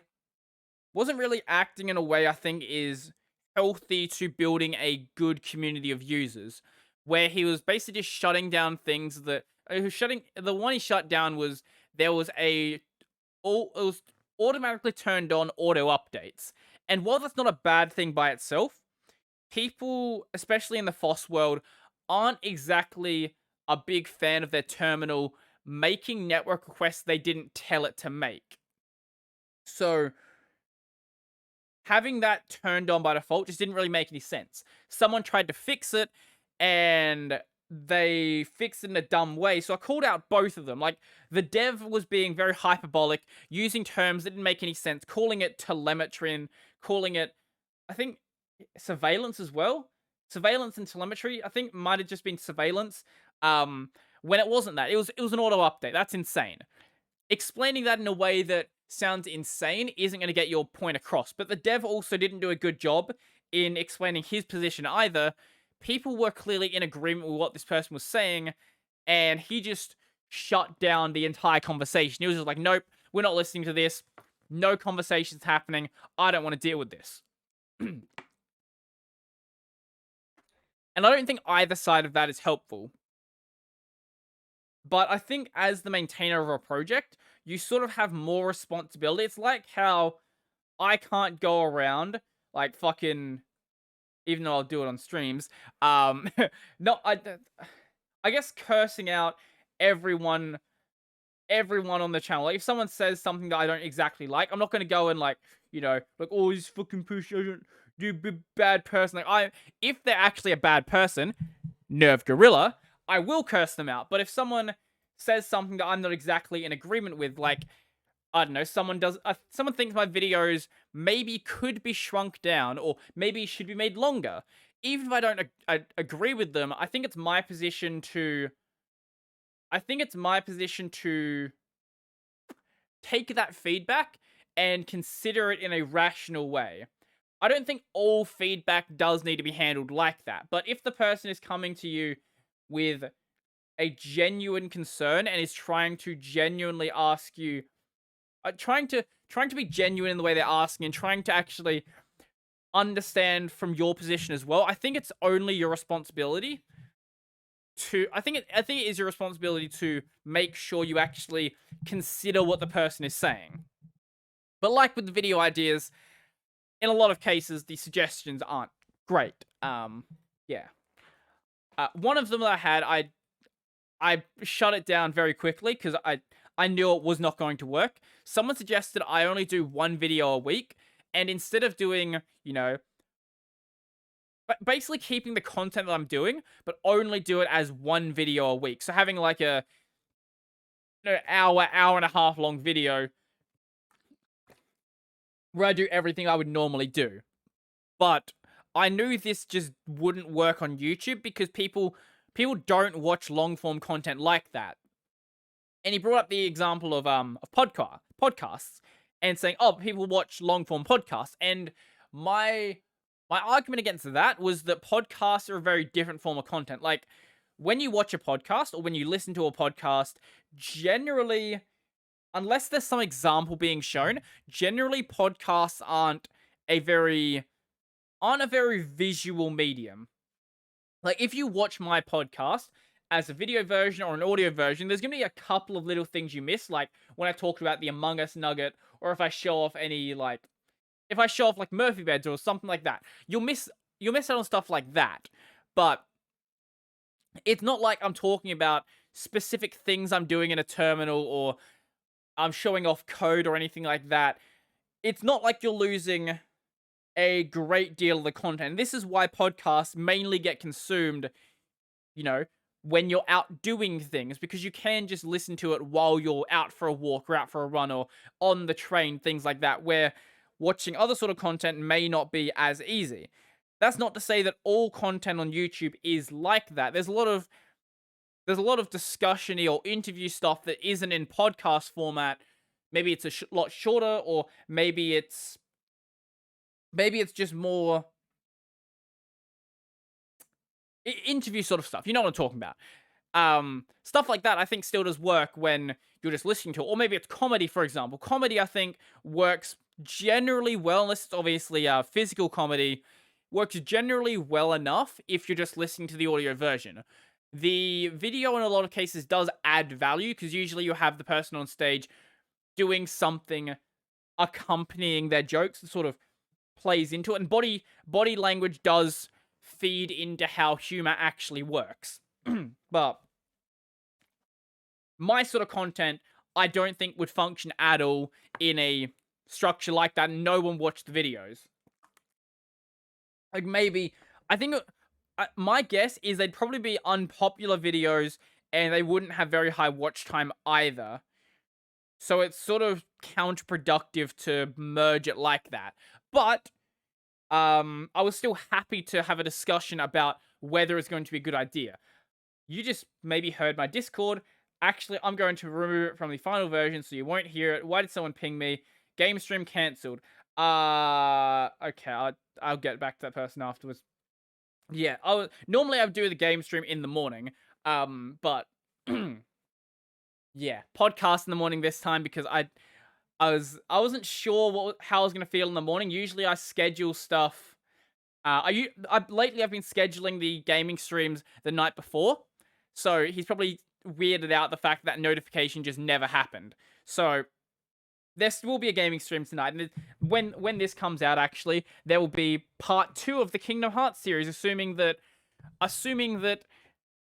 acting in a way I think is healthy to building a good community of users, where he was basically just shutting down things that he was shutting. The one he shut down was there was it was automatically turned on auto updates, and while that's not a bad thing by itself, people, especially in the FOSS world, aren't exactly a big fan of their terminal making network requests they didn't tell it to make. So having that turned on by default just didn't really make any sense. Someone tried to fix it and they fixed it in a dumb way. So I called out both of them. Like, the dev was being very hyperbolic, using terms that didn't make any sense, calling it telemetry and calling it, I think, surveillance as well. Surveillance and telemetry, I think, might have just been surveillance. When it wasn't that. It was an auto update. That's insane. Explaining that in a way that sounds insane isn't going to get your point across. But the dev also didn't do a good job in explaining his position either. People were clearly in agreement with what this person was saying, and he just shut down the entire conversation. He was just like, nope, we're not listening to this. No conversations happening. I don't want to deal with this. And I don't think either side of that is helpful. But I think as the maintainer of a project, you sort of have more responsibility. It's like how I can't go around like fucking, even though I'll do it on streams. No, I guess cursing out everyone on the channel. Like, if someone says something that I don't exactly like, I'm not going to go and like, like, oh, he's fucking push, I don't do bad person. Like, if they're actually a bad person, Nerve Gorilla, I will curse them out. But if someone says something that I'm not exactly in agreement with, like, I don't know, someone thinks my videos maybe could be shrunk down or maybe should be made longer. Even if I don't agree with them, I think it's my position to take that feedback and consider it in a rational way. I don't think all feedback does need to be handled like that. But if the person is coming to you with a genuine concern and is trying to genuinely ask you, trying to be genuine in the way they're asking and trying to actually understand from your position as well, I think it's only your responsibility to, I think it is your responsibility to make sure you actually consider what the person is saying. But like with the video ideas, in a lot of cases, the suggestions aren't great. Yeah. One of them that I had, I shut it down very quickly because I knew it was not going to work. Someone suggested I only do one video a week, and instead of doing, basically keeping the content that I'm doing, but only do it as one video a week. So having like a hour and a half long video where I do everything I would normally do. But I knew this just wouldn't work on YouTube because people don't watch long form content like that. And he brought up the example of podcasts and saying, oh, people watch long form podcasts. And my argument against that was that podcasts are a very different form of content. Like, when you watch a podcast or when you listen to a podcast, generally, unless there's some example being shown, generally podcasts aren't a very visual medium. Like, if you watch my podcast as a video version or an audio version, there's going to be a couple of little things you miss, like when I talk about the Among Us nugget, or if I show off like Murphy beds or something like that. You'll miss out on stuff like that. But it's not like I'm talking about specific things I'm doing in a terminal or I'm showing off code or anything like that. It's not like you're losing a great deal of the content. This is why podcasts mainly get consumed, when you're out doing things, because you can just listen to it while you're out for a walk or out for a run or on the train, things like that, where watching other sort of content may not be as easy. That's not to say that all content on YouTube is like that. There's a lot of discussion-y or interview stuff that isn't in podcast format. Maybe it's a lot shorter, or maybe it's just more interview sort of stuff. You know what I'm talking about. Stuff like that I think still does work when you're just listening to it. Or maybe it's comedy, for example. Comedy, I think, works generally well, unless it's obviously physical comedy, works generally well enough if you're just listening to the audio version. The video in a lot of cases does add value, because usually you have the person on stage doing something accompanying their jokes that sort of plays into it, and body language does feed into how humor actually works. But my sort of content, I don't think would function at all in a structure like that. No one watched the videos. Like, maybe, I think, my guess is they'd probably be unpopular videos, and they wouldn't have very high watch time either. So it's sort of counterproductive to merge it like that. But I was still happy to have a discussion about whether it's going to be a good idea. You just maybe heard my Discord. Actually, I'm going to remove it from the final version so you won't hear it. Why did someone ping me? Game stream cancelled. Okay, I'll get back to that person afterwards. Yeah, normally I would do the game stream in the morning. But yeah, podcast in the morning this time, because I wasn't sure how I was gonna feel in the morning. Usually I schedule stuff. Lately I've been scheduling the gaming streams the night before, so he's probably weirded out the fact that notification just never happened. So there will be a gaming stream tonight, and when this comes out, actually, there will be part 2 of the Kingdom Hearts series, assuming that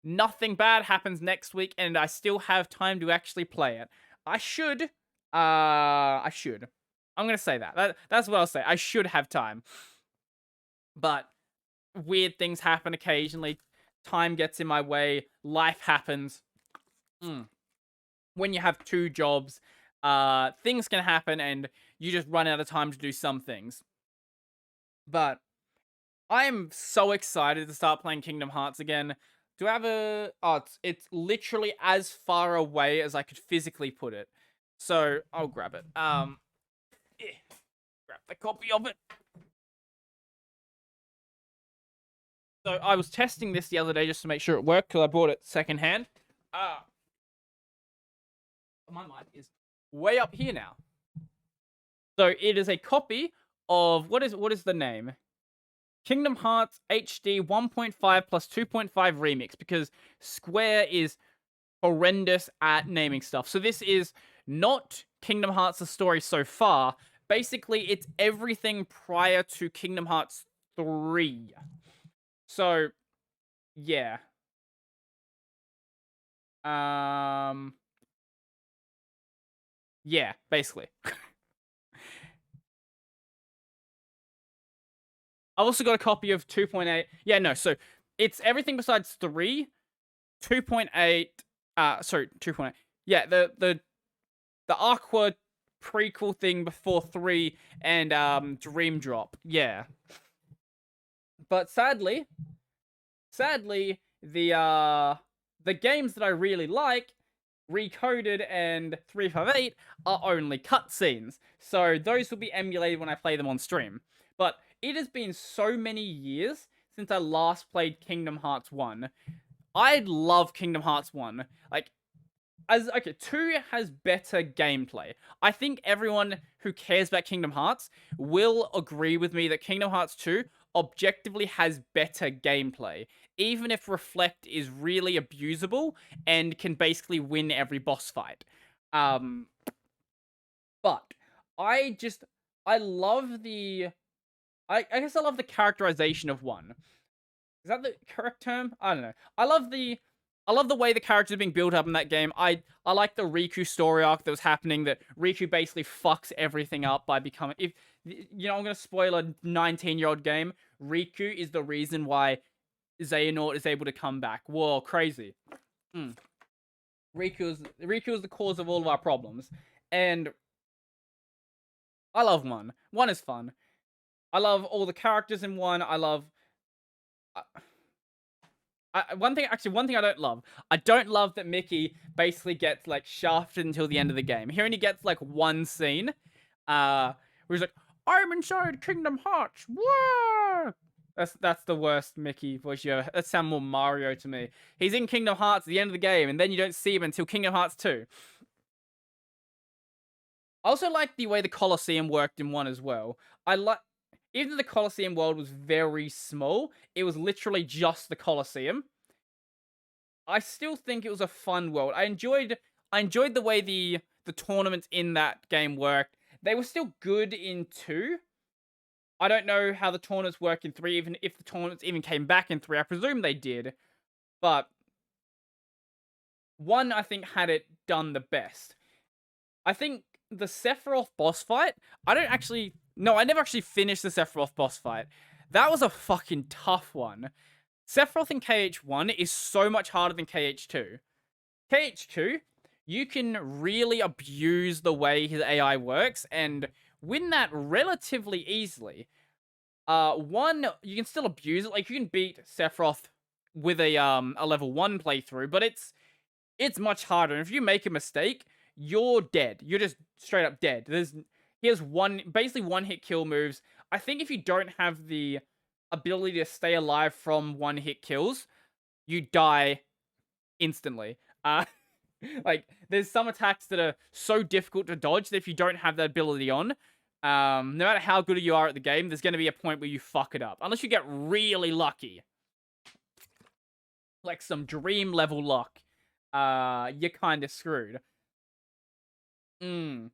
nothing bad happens next week, and I still have time to actually play it. I should. I'm gonna say that. That's what I'll say. I should have time. But weird things happen occasionally. Time gets in my way. Life happens. When you have 2 jobs, things can happen, and you just run out of time to do some things. But I am so excited to start playing Kingdom Hearts again. Do I have a... Oh, it's literally as far away as I could physically put it. So, I'll grab it. Grab the copy of it. So, I was testing this the other day just to make sure it worked, because I bought it secondhand. My mic is way up here now. So, it is a copy of... What is the name? Kingdom Hearts HD 1.5 plus 2.5 Remix, because Square is horrendous at naming stuff. So this is not Kingdom Hearts the story so far. Basically, it's everything prior to Kingdom Hearts 3. So, yeah. Yeah, basically. I also got a copy of 2.8. Yeah, no, so it's everything besides 3, 2.8, sorry, 2.8. Yeah, the Aqua prequel thing before 3 and Dream Drop. Yeah. But sadly, the games that I really like, Recoded and 358, are only cutscenes. So those will be emulated when I play them on stream. But it has been so many years since I last played Kingdom Hearts 1. I love Kingdom Hearts 1. Like, 2 has better gameplay. I think everyone who cares about Kingdom Hearts will agree with me that Kingdom Hearts 2 objectively has better gameplay, even if Reflect is really abusable and can basically win every boss fight. But I love the... I guess I love the characterization of 1. Is that the correct term? I don't know. I love the way the characters are being built up in that game. I like the Riku story arc that was happening, that Riku basically fucks everything up by becoming... I'm going to spoil a 19-year-old game. Riku is the reason why Xehanort is able to come back. Whoa, crazy. Riku is the cause of all of our problems. And I love 1. 1 is fun. I love all the characters in 1. I love... one thing I don't love. I don't love that Mickey basically gets, like, shafted until the end of the game. He only gets, like, one scene, where he's like, I'm inside Kingdom Hearts! Whoa! That's the worst Mickey voice you ever. That sounds more Mario to me. He's in Kingdom Hearts at the end of the game, and then you don't see him until Kingdom Hearts 2. I also like the way the Colosseum worked in 1 as well. I like, even though the Colosseum world was very small, it was literally just the Colosseum. I still think it was a fun world. I enjoyed the way the tournaments in that game worked. They were still good in 2. I don't know how the tournaments work in 3, even if the tournaments even came back in 3. I presume they did. But 1, I think, had it done the best. I think the Sephiroth boss fight, I never actually finished the Sephiroth boss fight. That was a fucking tough one. Sephiroth in KH1 is so much harder than KH2. KH2, you can really abuse the way his AI works and win that relatively easily. 1, you can still abuse it. Like, you can beat Sephiroth with a level 1 playthrough, but it's much harder. And if you make a mistake, you're dead. You're just straight up dead. He has basically one-hit kill moves. I think if you don't have the ability to stay alive from one-hit kills, you die instantly. Like, there's some attacks that are so difficult to dodge that if you don't have that ability on, no matter how good you are at the game, there's going to be a point where you fuck it up. Unless you get really lucky. Like some dream level luck. You're kind of screwed. So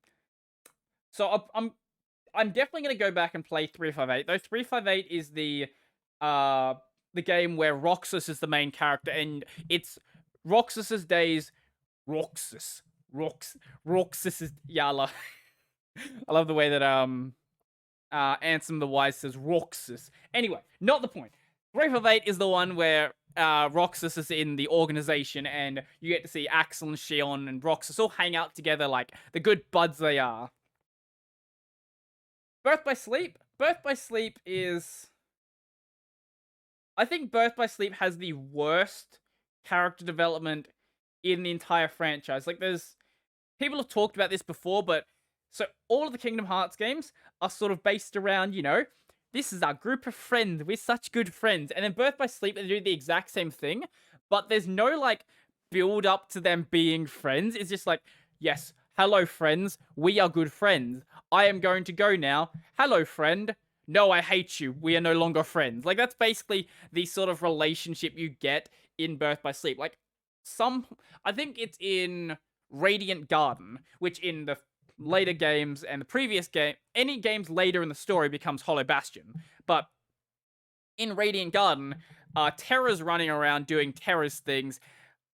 I'm definitely going to go back and play 358. Though 358 is the game where Roxas is the main character, and it's Roxas's days. Roxas is, yeah, I love the way that Ansem the Wise says Roxas. Anyway, not the point. 358 is the one where Roxas is in the organization, and you get to see Axel and Shion and Roxas all hang out together like the good buds they are. Birth by Sleep? Birth by Sleep is... I think Birth by Sleep has the worst character development in the entire franchise. Like, people have talked about this before, but so all of the Kingdom Hearts games are sort of based around, this is our group of friends. We're such good friends. And then Birth by Sleep, they do the exact same thing, but there's no, like, build up to them being friends. It's just like, yes, hello, friends. We are good friends. I am going to go now. Hello, friend. No, I hate you. We are no longer friends. Like, that's basically the sort of relationship you get in Birth by Sleep. Like, I think it's in Radiant Garden, which in the later games and the previous game, any games later in the story becomes Hollow Bastion. But in Radiant Garden, Terra's running around doing Terra's things,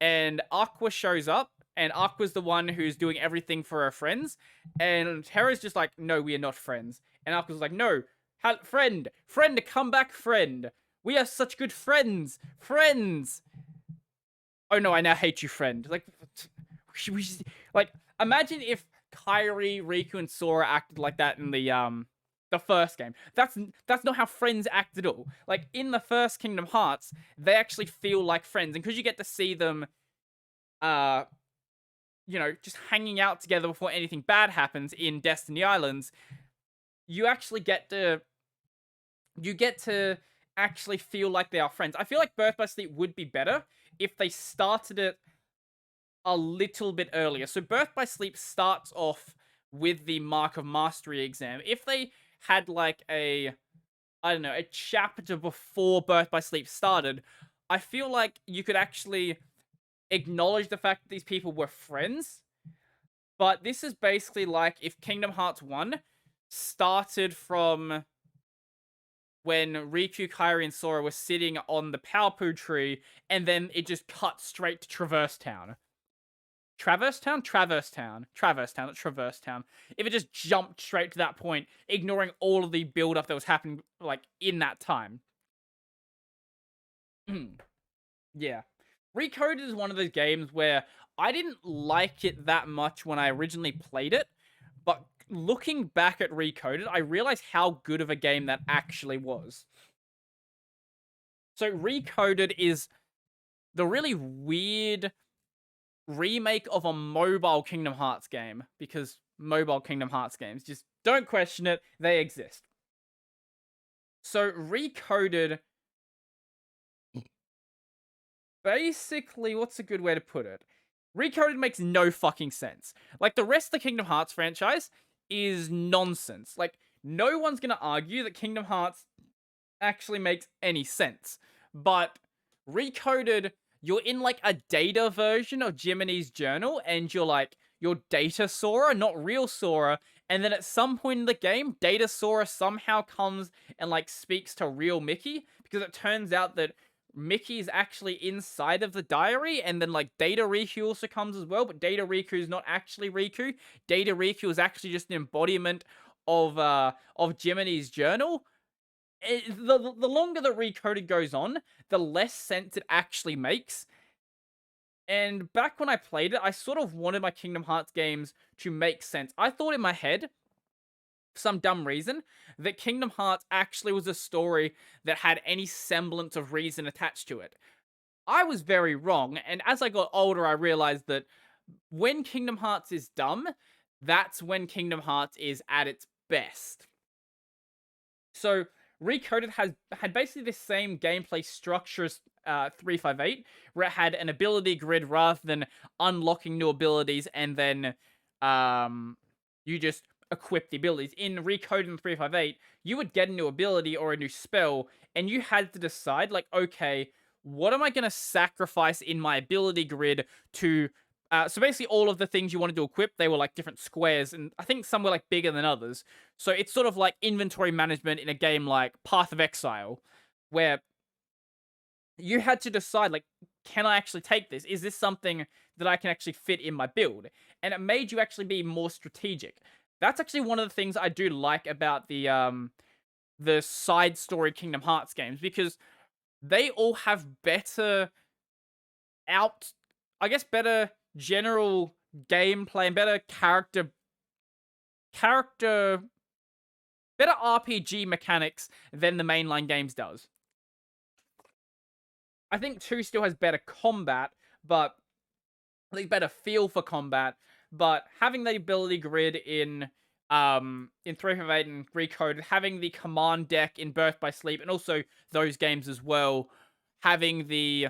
and Aqua shows up, and Aqua's the one who's doing everything for her friends, and Terra's just like, no, we are not friends. And Aqua's like, no, friend, come back, friend. We are such good friends. Oh no, I now hate you, friend. Like, imagine if Kairi, Riku, and Sora acted like that in the first game. That's not how friends act at all. Like, in the first Kingdom Hearts, they actually feel like friends, and because you get to see them, just hanging out together before anything bad happens in Destiny Islands, you actually get to actually feel like they are friends. I feel like Birth by Sleep would be better if they started it a little bit earlier. So Birth by Sleep starts off with the Mark of Mastery exam. If they had like a chapter before Birth by Sleep started, I feel like you could actually acknowledge the fact that these people were friends. But this is basically like if Kingdom Hearts 1 started from when Riku, Kairi, and Sora were sitting on the Palpu tree, and then it just cut straight to Traverse Town. Traverse Town, not Traverse Town. If it just jumped straight to that point, ignoring all of the build-up that was happening, like, in that time. Yeah. Recoded is one of those games where I didn't like it that much when I originally played it, but looking back at Recoded, I realized how good of a game that actually was. So Recoded is the really weird remake of a mobile Kingdom Hearts game, because mobile Kingdom Hearts games, just don't question it, they exist. So Recoded, basically, what's a good way to put it? Recoded makes no fucking sense. Like, the rest of the Kingdom Hearts franchise is nonsense. Like, no one's gonna argue that Kingdom Hearts actually makes any sense. But Recoded, you're in like a data version of Jiminy's journal, and you're Data Sora, not real Sora. And then at some point in the game, Data Sora somehow comes and like speaks to real Mickey, because it turns out that Mickey's actually inside of the diary, and then like Data Riku also comes as well, but Data Riku is not actually Riku. Data Riku is actually just an embodiment of Jiminy's journal. The longer the Recoded goes on, the less sense it actually makes. And back when I played it, I sort of wanted my Kingdom Hearts games to make sense. I thought in my head, for some dumb reason, that Kingdom Hearts actually was a story that had any semblance of reason attached to it. I was very wrong, and as I got older, I realized that when Kingdom Hearts is dumb, that's when Kingdom Hearts is at its best. So Recoded had basically the same gameplay structure as 358, where it had an ability grid rather than unlocking new abilities and then you just equip the abilities. In Recoded in 358, you would get a new ability or a new spell, and you had to decide, like, okay, what am I going to sacrifice in my ability grid to so basically, all of the things you wanted to equip, they were like different squares, and I think some were like bigger than others. So it's sort of like inventory management in a game like Path of Exile, where you had to decide, like, can I actually take this? Is this something that I can actually fit in my build? And it made you actually be more strategic. That's actually one of the things I do like about the side story Kingdom Hearts games, because they all have better out, I guess, better general gameplay and better character better RPG mechanics than the mainline games does. I think 2 still has better combat, but at least better feel for combat, but having the ability grid in 358 and Recoded, having the command deck in Birth by Sleep, and also those games as well, having the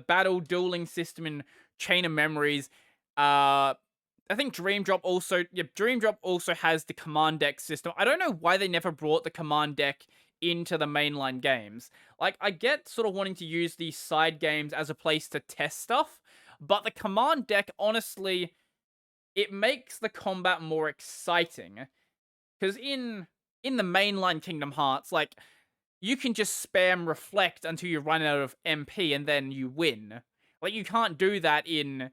battle dueling system in Chain of Memories. I think Dream Drop also has the command deck system. I don't know why they never brought the command deck into the mainline games. Like, I get sort of wanting to use these side games as a place to test stuff, but the command deck, honestly, it makes the combat more exciting. Because in the mainline Kingdom Hearts, like, you can just spam reflect until you run out of MP and then you win. Like, you can't do that in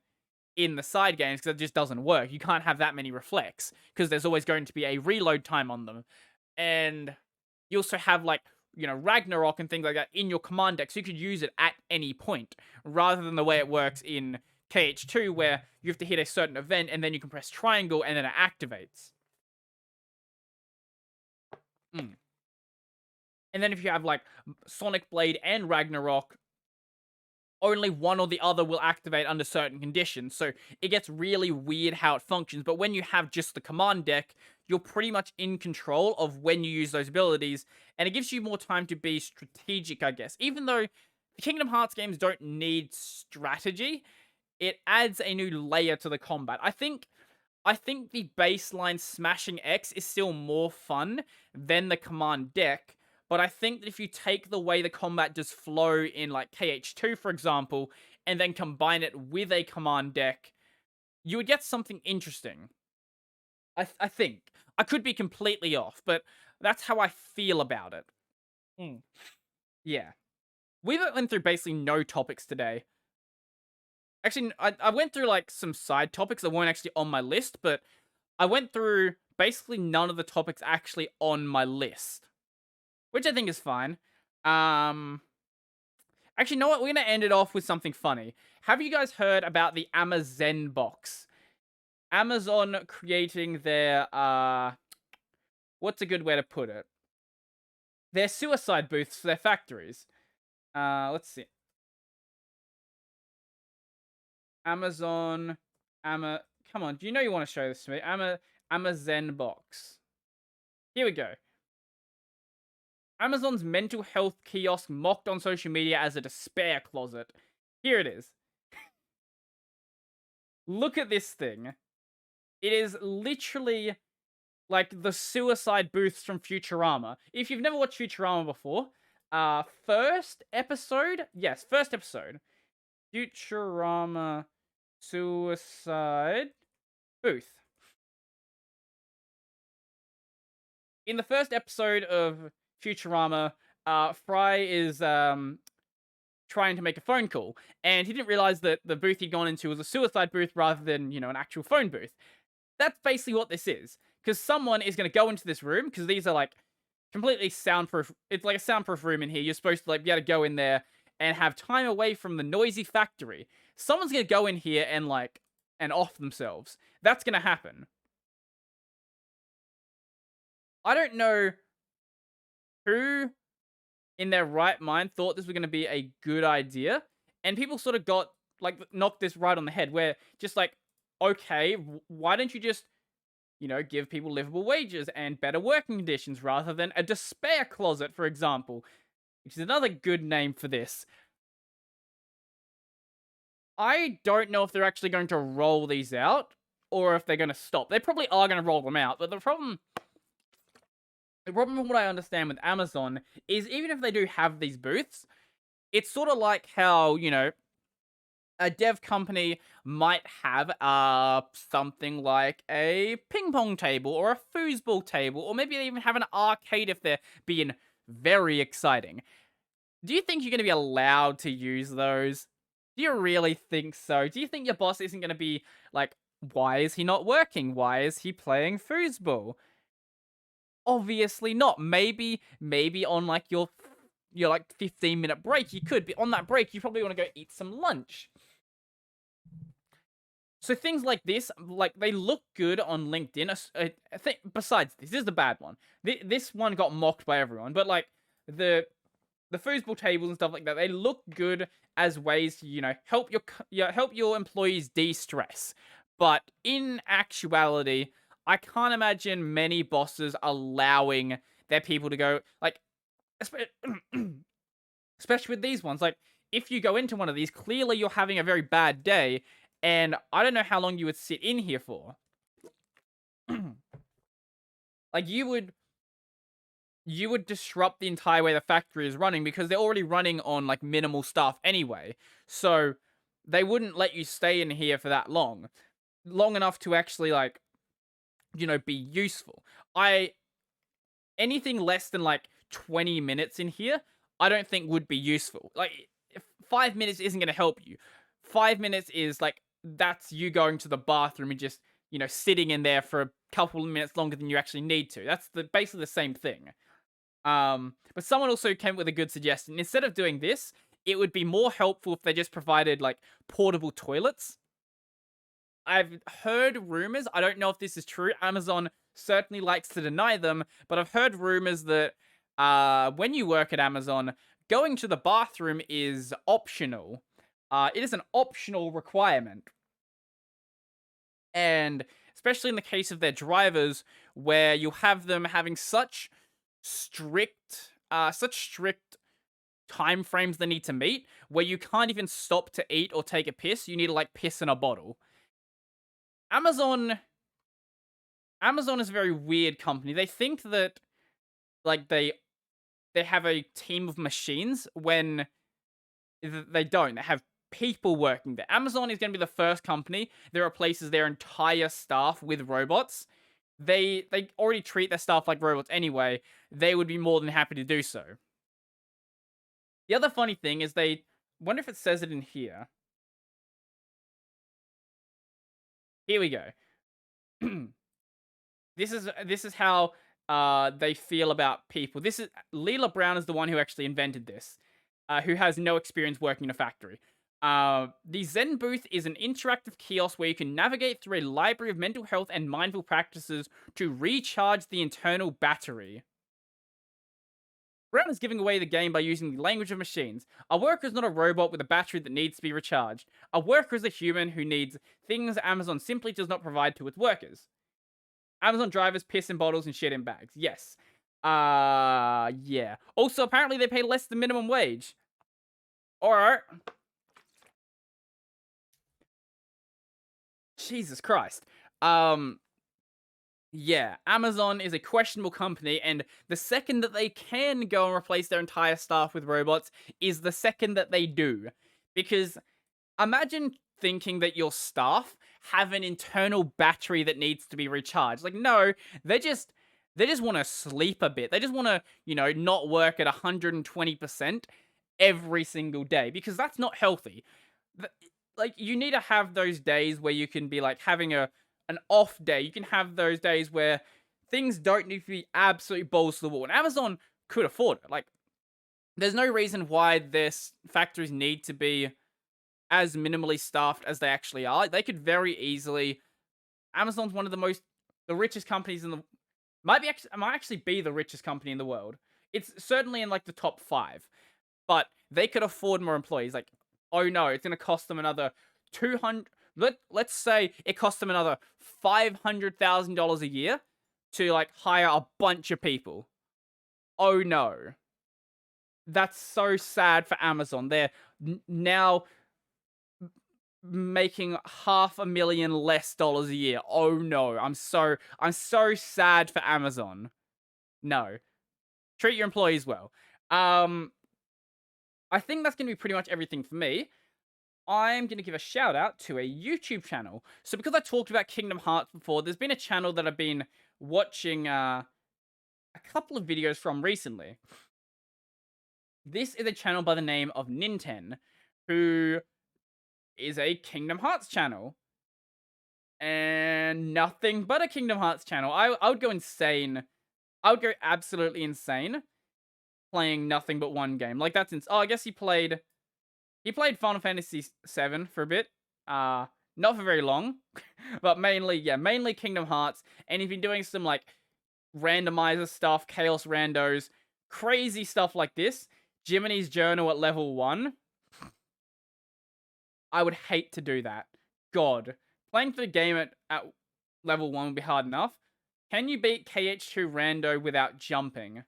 the side games because it just doesn't work. You can't have that many reflects because there's always going to be a reload time on them. And you also have, like, Ragnarok and things like that in your command deck, so you could use it at any point, rather than the way it works in KH2 where you have to hit a certain event and then you can press triangle and then it activates. And then if you have, like, Sonic Blade and Ragnarok, only one or the other will activate under certain conditions. So it gets really weird how it functions. But when you have just the command deck, you're pretty much in control of when you use those abilities. And it gives you more time to be strategic, I guess. Even though the Kingdom Hearts games don't need strategy, it adds a new layer to the combat. I think the baseline smashing X is still more fun than the command deck. But I think that if you take the way the combat does flow in, like, KH2, for example, and then combine it with a command deck, you would get something interesting. I think. I could be completely off, but that's how I feel about it. Yeah. We went through basically no topics today. Actually, I went through, like, some side topics that weren't actually on my list, but I went through basically none of the topics actually on my list, which I think is fine. Actually, you know what? We're gonna end it off with something funny. Have you guys heard about the Amazon box? Amazon creating their what's a good way to put it? Their suicide booths for their factories. Let's see. Amazon, come on, do you know you want to show this to me? Amazon box. Here we go. Amazon's mental health kiosk mocked on social media as a despair closet. Here it is. Look at this thing. It is literally like the suicide booths from Futurama. If you've never watched Futurama before, first episode, Futurama suicide booth. In the first episode of Futurama, Fry is trying to make a phone call, and he didn't realize that the booth he'd gone into was a suicide booth rather than, an actual phone booth. That's basically what this is, because someone is going to go into this room, because these are like completely soundproof. It's like a soundproof room in here. You're supposed to like be able to go in there and have time away from the noisy factory. Someone's going to go in here and off themselves. That's going to happen. I don't know who in their right mind thought this was going to be a good idea, and people sort of got knocked this right on the head, where just okay, why don't you just give people livable wages and better working conditions rather than a despair closet, for example, which is another good name for this. I don't know if they're actually going to roll these out or if they're going to stop. They probably are going to roll them out, but the problem from what I understand with Amazon is even if they do have these booths, it's sort of like how, a dev company might have something like a ping pong table or a foosball table, or maybe they even have an arcade if they're being very exciting. Do you think you're going to be allowed to use those? Do you really think so? Do you think your boss isn't going to be like, why is he not working? Why is he playing foosball? Obviously not. Maybe on your 15-minute break, you could. But on that break, you probably want to go eat some lunch. So things like this, they look good on LinkedIn. I think, besides this is the bad one. This one got mocked by everyone, but the foosball tables and stuff like that, they look good as ways to help your employees de-stress. But in actuality, I can't imagine many bosses allowing their people to go especially with these ones. If you go into one of these, clearly you're having a very bad day. And I don't know how long you would sit in here for. You would disrupt the entire way the factory is running, because they're already running on minimal staff anyway. So they wouldn't let you stay in here for that long enough to actually be useful. Anything less than 20 minutes in here, I don't think would be useful. 5 minutes isn't going to help you. 5 minutes is that's you going to the bathroom and just, sitting in there for a couple of minutes longer than you actually need to. That's basically the same thing. But someone also came up with a good suggestion. Instead of doing this, it would be more helpful if they just provided, portable toilets. I've heard rumors, I don't know if this is true, Amazon certainly likes to deny them, but I've heard rumors that, when you work at Amazon, going to the bathroom is optional. It is an optional requirement. And especially in the case of their drivers, where you have them having such strict time frames they need to meet, where you can't even stop to eat or take a piss. You need to piss in a bottle. Amazon is a very weird company. They think that they have a team of machines when they don't. They have people working there. Amazon is going to be the first company that replaces their entire staff with robots. They already treat their staff like robots anyway. They would be more than happy to do so. The other funny thing is wonder if it says it in here. Here we go. This is how they feel about people. Leela Brown is the one who actually invented this, who has no experience working in a factory. The Zen Booth is an interactive kiosk where you can navigate through a library of mental health and mindful practices to recharge the internal battery. Brown is giving away the game by using the language of machines. A worker is not a robot with a battery that needs to be recharged. A worker is a human who needs things Amazon simply does not provide to its workers. Amazon drivers piss in bottles and shit in bags. Yes. Yeah. Also, apparently they pay less than minimum wage. Or Jesus Christ. Yeah, Amazon is a questionable company, and the second that they can go and replace their entire staff with robots is the second that they do. Because imagine thinking that your staff have an internal battery that needs to be recharged. Like, no, they just want to sleep a bit. They just want to, not work at 120% every single day because that's not healthy. Like, you need to have those days where you can be like having an off day. You can have those days where things don't need to be absolutely balls to the wall. And Amazon could afford it. Like, there's no reason why their factories need to be as minimally staffed as they actually are. They could very easily. Amazon's one of the richest companies in the might actually be the richest company in the world. It's certainly in like the top 5, but they could afford more employees. Like, oh no, it's gonna cost them another 200. Let's say it costs them another $500,000 a year to like hire a bunch of people. Oh no, that's so sad for Amazon. They're now making $500,000 less dollars a year. Oh no, I'm so sad for Amazon. No, treat your employees well. I think that's gonna be pretty much everything for me. I'm going to give a shout out to a YouTube channel. So because I talked about Kingdom Hearts before, there's been a channel that I've been watching a couple of videos from recently. This is a channel by the name of Ninten, who is a Kingdom Hearts channel. And nothing but a Kingdom Hearts channel. I would go insane. I would go absolutely insane playing nothing but one game. Like, that's I guess he played Final Fantasy VII for a bit. Not for very long. But mainly Kingdom Hearts. And he's been doing some, like, randomizer stuff, Chaos Randos, crazy stuff like this. Jiminy's Journal at level 1. I would hate to do that. God. Playing for the game at level 1 would be hard enough. Can you beat KH2 Rando without jumping?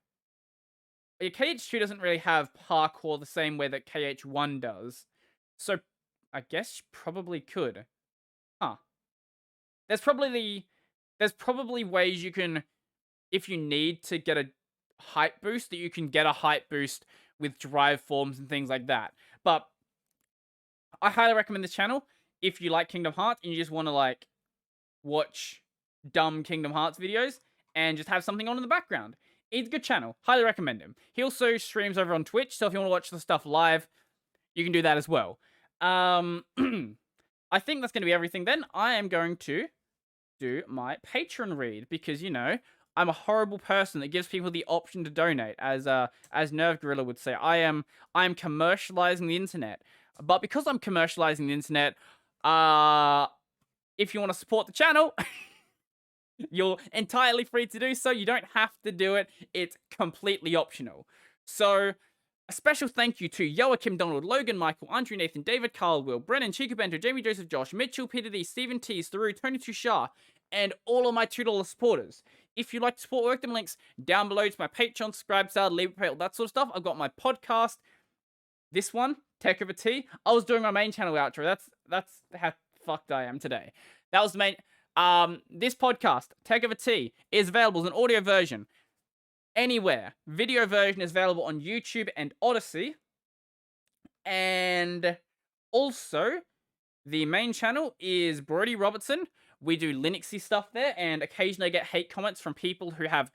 KH2 doesn't really have parkour the same way that KH1 does. So, I guess you probably could. Huh. There's probably ways you can, if you need to get a height boost, that you can get a height boost with drive forms and things like that. But I highly recommend this channel if you like Kingdom Hearts and you just want to, like, watch dumb Kingdom Hearts videos and just have something on in the background. He's a good channel. Highly recommend him. He also streams over on Twitch, so if you want to watch the stuff live, you can do that as well. I think that's going to be everything then. I am going to do my Patreon read because, I'm a horrible person that gives people the option to donate. As Nerve Gorilla would say, I am commercializing the internet. But because I'm commercializing the internet, if you want to support the channel, you're entirely free to do so. You don't have to do it. It's completely optional. So, a special thank you to Joachim Donald, Logan Michael, Andrew Nathan, David Carl, Will, Brennan, Chico Bento, Jamie Joseph, Josh, Mitchell, Peter D, Stephen T, Theroux, Tony Tushar, and all of my $2 supporters. If you'd like to support work, them links down below to my Patreon, subscribe, sale, leave a all that sort of stuff. I've got my podcast. This one, Tech Over Tea. I was doing my main channel outro. That's how fucked I am today. That was the main. This podcast, Tech Over Tea, is available as an audio version anywhere. Video version is available on YouTube and Odyssey. And also, the main channel is Brodie Robertson. We do Linuxy stuff there, and occasionally I get hate comments from people who have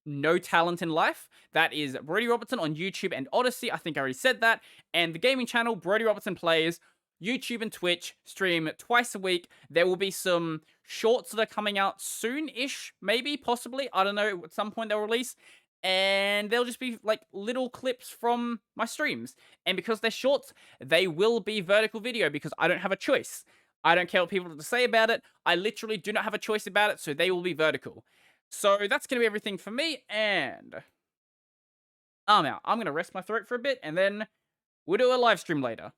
no talent in life. That is Brodie Robertson on YouTube and Odyssey. I think I already said that. And the gaming channel, Brodie Robertson Plays, YouTube and Twitch, stream twice a week. There will be some shorts that are coming out soon-ish, maybe, possibly. I don't know, at some point they'll release. And they'll just be, like, little clips from my streams. And because they're shorts, they will be vertical video because I don't have a choice. I don't care what people have to say about it. I literally do not have a choice about it, so they will be vertical. So that's going to be everything for me, and I'm out. I'm going to rest my throat for a bit, and then we'll do a live stream later.